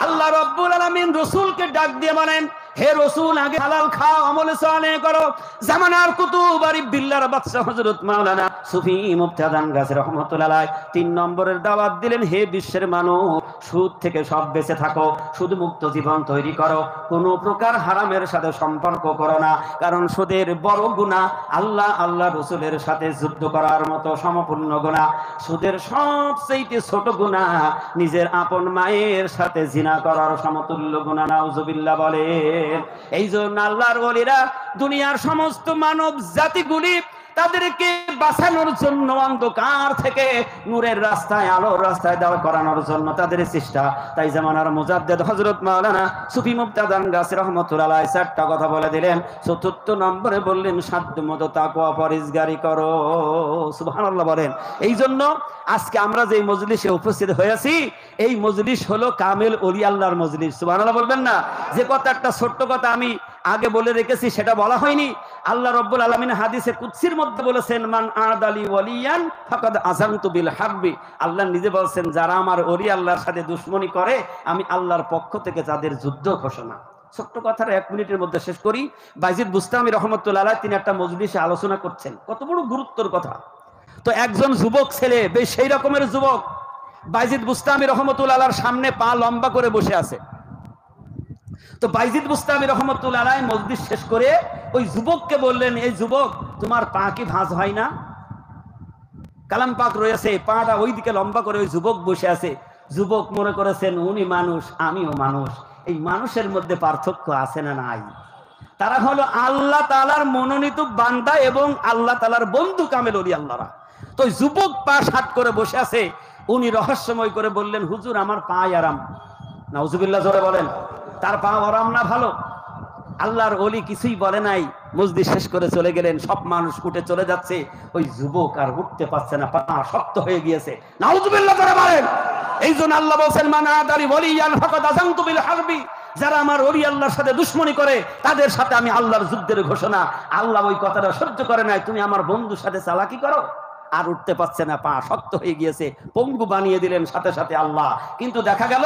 Speaker 1: আল্লাহ রাব্বুল আলামিন রাসূলকে ডাক দিয়ে বলেন, হে রাসূল, আগে হালাল খাও, আমল সালেহ করো। জামানার কুতুব আরিফ বিল্লাহর বাদশা হযরত মাওলানা সুফি মুফতি আজান গাছী রাহমাতুল্লাহ আলাইহি 3 নম্বরের দাওয়াত দিলেন, হে বিশ্বের মানুষ, সুদ থেকে সব বেঁচে থাকো, শুধু মুক্ত জীবন তৈরি করো, কোনো প্রকার হারামের সাথে সম্পর্ক করো না, কারণ সুদের বড় গুনাহ আল্লাহ আল্লাহ রাসূলের সাথে যুদ্ধ করার মতো সমপূর্ণ গুনাহ। সুদের সবচেয়ে ছোট গুনাহ নিজের আপন মায়ের সাথে জিনা করার সমতুল্য গুনাহ। নাউজুবিল্লাহ বলে। এই জন্য আল্লাহর ওলিরা দুনিয়ার সমস্ত মানব জাতিগুলি তাদেরকে বাঁচানোর জন্য, অন্ধকার থেকে নূরের রাস্তায়, আলোর রাস্তায় দাঁড় করানোর জন্য তাদের চেষ্টা। তাই জামানার মুজাদ্দিদ হযরত মাওলানা সুফি মুফতি আজান গাছী রাহমাতুল্লাহ আলাইহি 4টা কথা বলে দিলেন। 4th নম্বরে বললেন, সাধ্যমতো তাকওয়া পরহেজগারি করো। সুবহানাল্লাহ বলেন। এই জন্য আজকে আমরা যে মজলিসে উপস্থিত হয়েছি, এই মজলিস হলো কামেল ওলি আল্লাহর মজলিস। সুবহানাল্লাহ বলবেন না? যে কথা, একটা ছোট্ট কথা আমি আগে বলে রেখেছি, সেটা বলা হয়নি। আল্লাহ রাব্বুল আলামিন হাদিসে কুদসির মধ্যে বলেছেন, মান আদালি ওয়ালিয়ান ফাকাদ আযানতু বিল হারবি। আল্লাহ নিজে বলেন, যারা আমার ওলি আল্লাহর সাথে দুশমনি করে, আমি আল্লাহর পক্ষ থেকে তাদের যুদ্ধ ঘোষণা। ছোট্ট কথাটা 1 মিনিটের মধ্যে শেষ করি। বাইজিদ বুস্তামি রহমাতুল্লাহ আলাইহি তিনি একটা মজলিসে আলোচনা করছেন, কত বড় গুরুত্বের কথা। তো একজন যুবক ছেলে, বেশ সেই রকমের যুবক, বাইজিদ বুস্তামি রহমাতুল্লাহ আলাইহির সামনে পা লম্বা করে বসে আছে। তো বাইজিদ বুস্তামি রহমাতুল্লাহ আলাইহি মজলিস শেষ করে ওই যুবককে বললেন, এই যুবক, তোমার পা কি ভাঁজ হয় না? কালাম পাক রয়েছে, পাটা ওইদিকে লম্বা করে ওই যুবক বসে আছে। যুবক মনে করেছেন উনি মানুষ, আমিও মানুষ, এই মানুষের মধ্যে পার্থক্য আছে না নাই? তারা হলো আল্লাহ তাআলার মনোনীত বান্দা এবং আল্লাহ তাআলার বন্ধু কামেল ওলি আল্লাহরা। তো যুবক পা সাত করে বসে আছে, উনি রহস্যময় করে বললেন, হুজুর আমার পায়ে আরাম। নাউজুবিল্লাহ জোরে বলেন। তার পা আরাম না ভালো? আল্লাহর ওলি কিছুই বলে নাই, মজলিস শেষ করে চলে গেলেন। সব মানুষ উঠে চলে যাচ্ছে, ওই যুবক আর উঠতে পারছে না, পা শক্ত হয়ে গিয়েছে। নাউজুবিল্লাহ জোরে বলেন। এই জন্য আল্লাহ বলেন, মান আদারি ওলিয়ান ফাকাদ আযানতু বিল হারবি। যারা আমার ওলি আল্লাহর সাথে দুশমনি করে তাদের সাথে আমি আল্লাহর যুদ্ধের ঘোষণা। আল্লাহ ওই কথাটা সহ্য করে নাই, তুমি আমার বন্ধুর সাথে চালাকি করো। আর উঠতে পারছে না, পা শক্ত হয়ে গিয়েছে, পঙ্গু বানিয়ে দিলেন সাথে সাথে আল্লাহ। কিন্তু দেখা গেল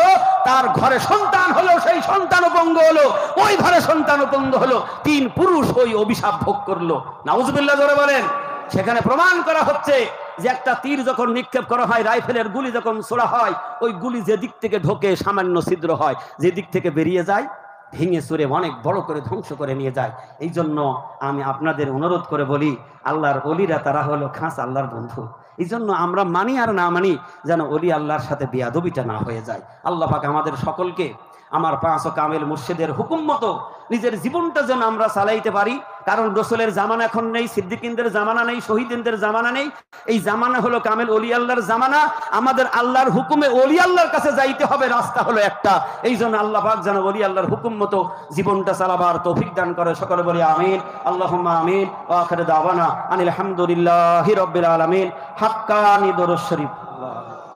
Speaker 1: তার ঘরে সন্তান হলো, সেই সন্তান পঙ্গু হলো, ওই ঘরে সন্তান পঙ্গু হলো, 3 পুরুষ ওই অভিশাপ ভোগ করলো। নাউজুবিল্লাহ জোরে বলেন। সেখানে প্রমাণ করা হচ্ছে যে একটা তীর যখন নিক্ষেপ করা হয়, রাইফেলের গুলি যখন ছোড়া হয়, ওই গুলি যে দিক থেকে ঢোকে সামান্য ছিদ্র হয়, যে দিক থেকে বেরিয়ে যায় ভেঙে চুরে অনেক বড় করে ধ্বংস করে নিয়ে যায়। এই জন্য আমি আপনাদের অনুরোধ করে বলি, আল্লাহর ওলিরা তারা হলো খাস আল্লাহর বন্ধু। এই জন্য আমরা মানি আর না মানি, যেন ওলি আল্লাহর সাথে বেয়াদবিটা না হয়ে যায়। আল্লাহ পাক আমাদের সকলকে আমার 5 কামেল মুর্শিদের হুকুম মতো নিজের জীবনটা যেন আমরা চালাইতে পারি। কারণ রসুলের জামানা এখন নেই, সিদ্দিকিনদের জামানা নেই, শহীদিনদের জামানা নেই। এই জামানা হলো কামেল ওলি আল্লাহর জামানা। আমাদের আল্লাহর হুকুমে ওলি আল্লাহর কাছে যাইতে হবে, রাস্তা হলো একটা। এই জন্য আল্লাহ পাক যেন ওলি আল্লাহর হুকুম মতো জীবনটা চালাবার তৌফিক দান করে। সকলে বলি আমিন, আল্লাহুম্মা আমিন। ওয়া আখিরু দাওয়ানা আনিল হামদুলিল্লাহি রাব্বিল আলামিন। হাক্কানি দরুদ শরীফ।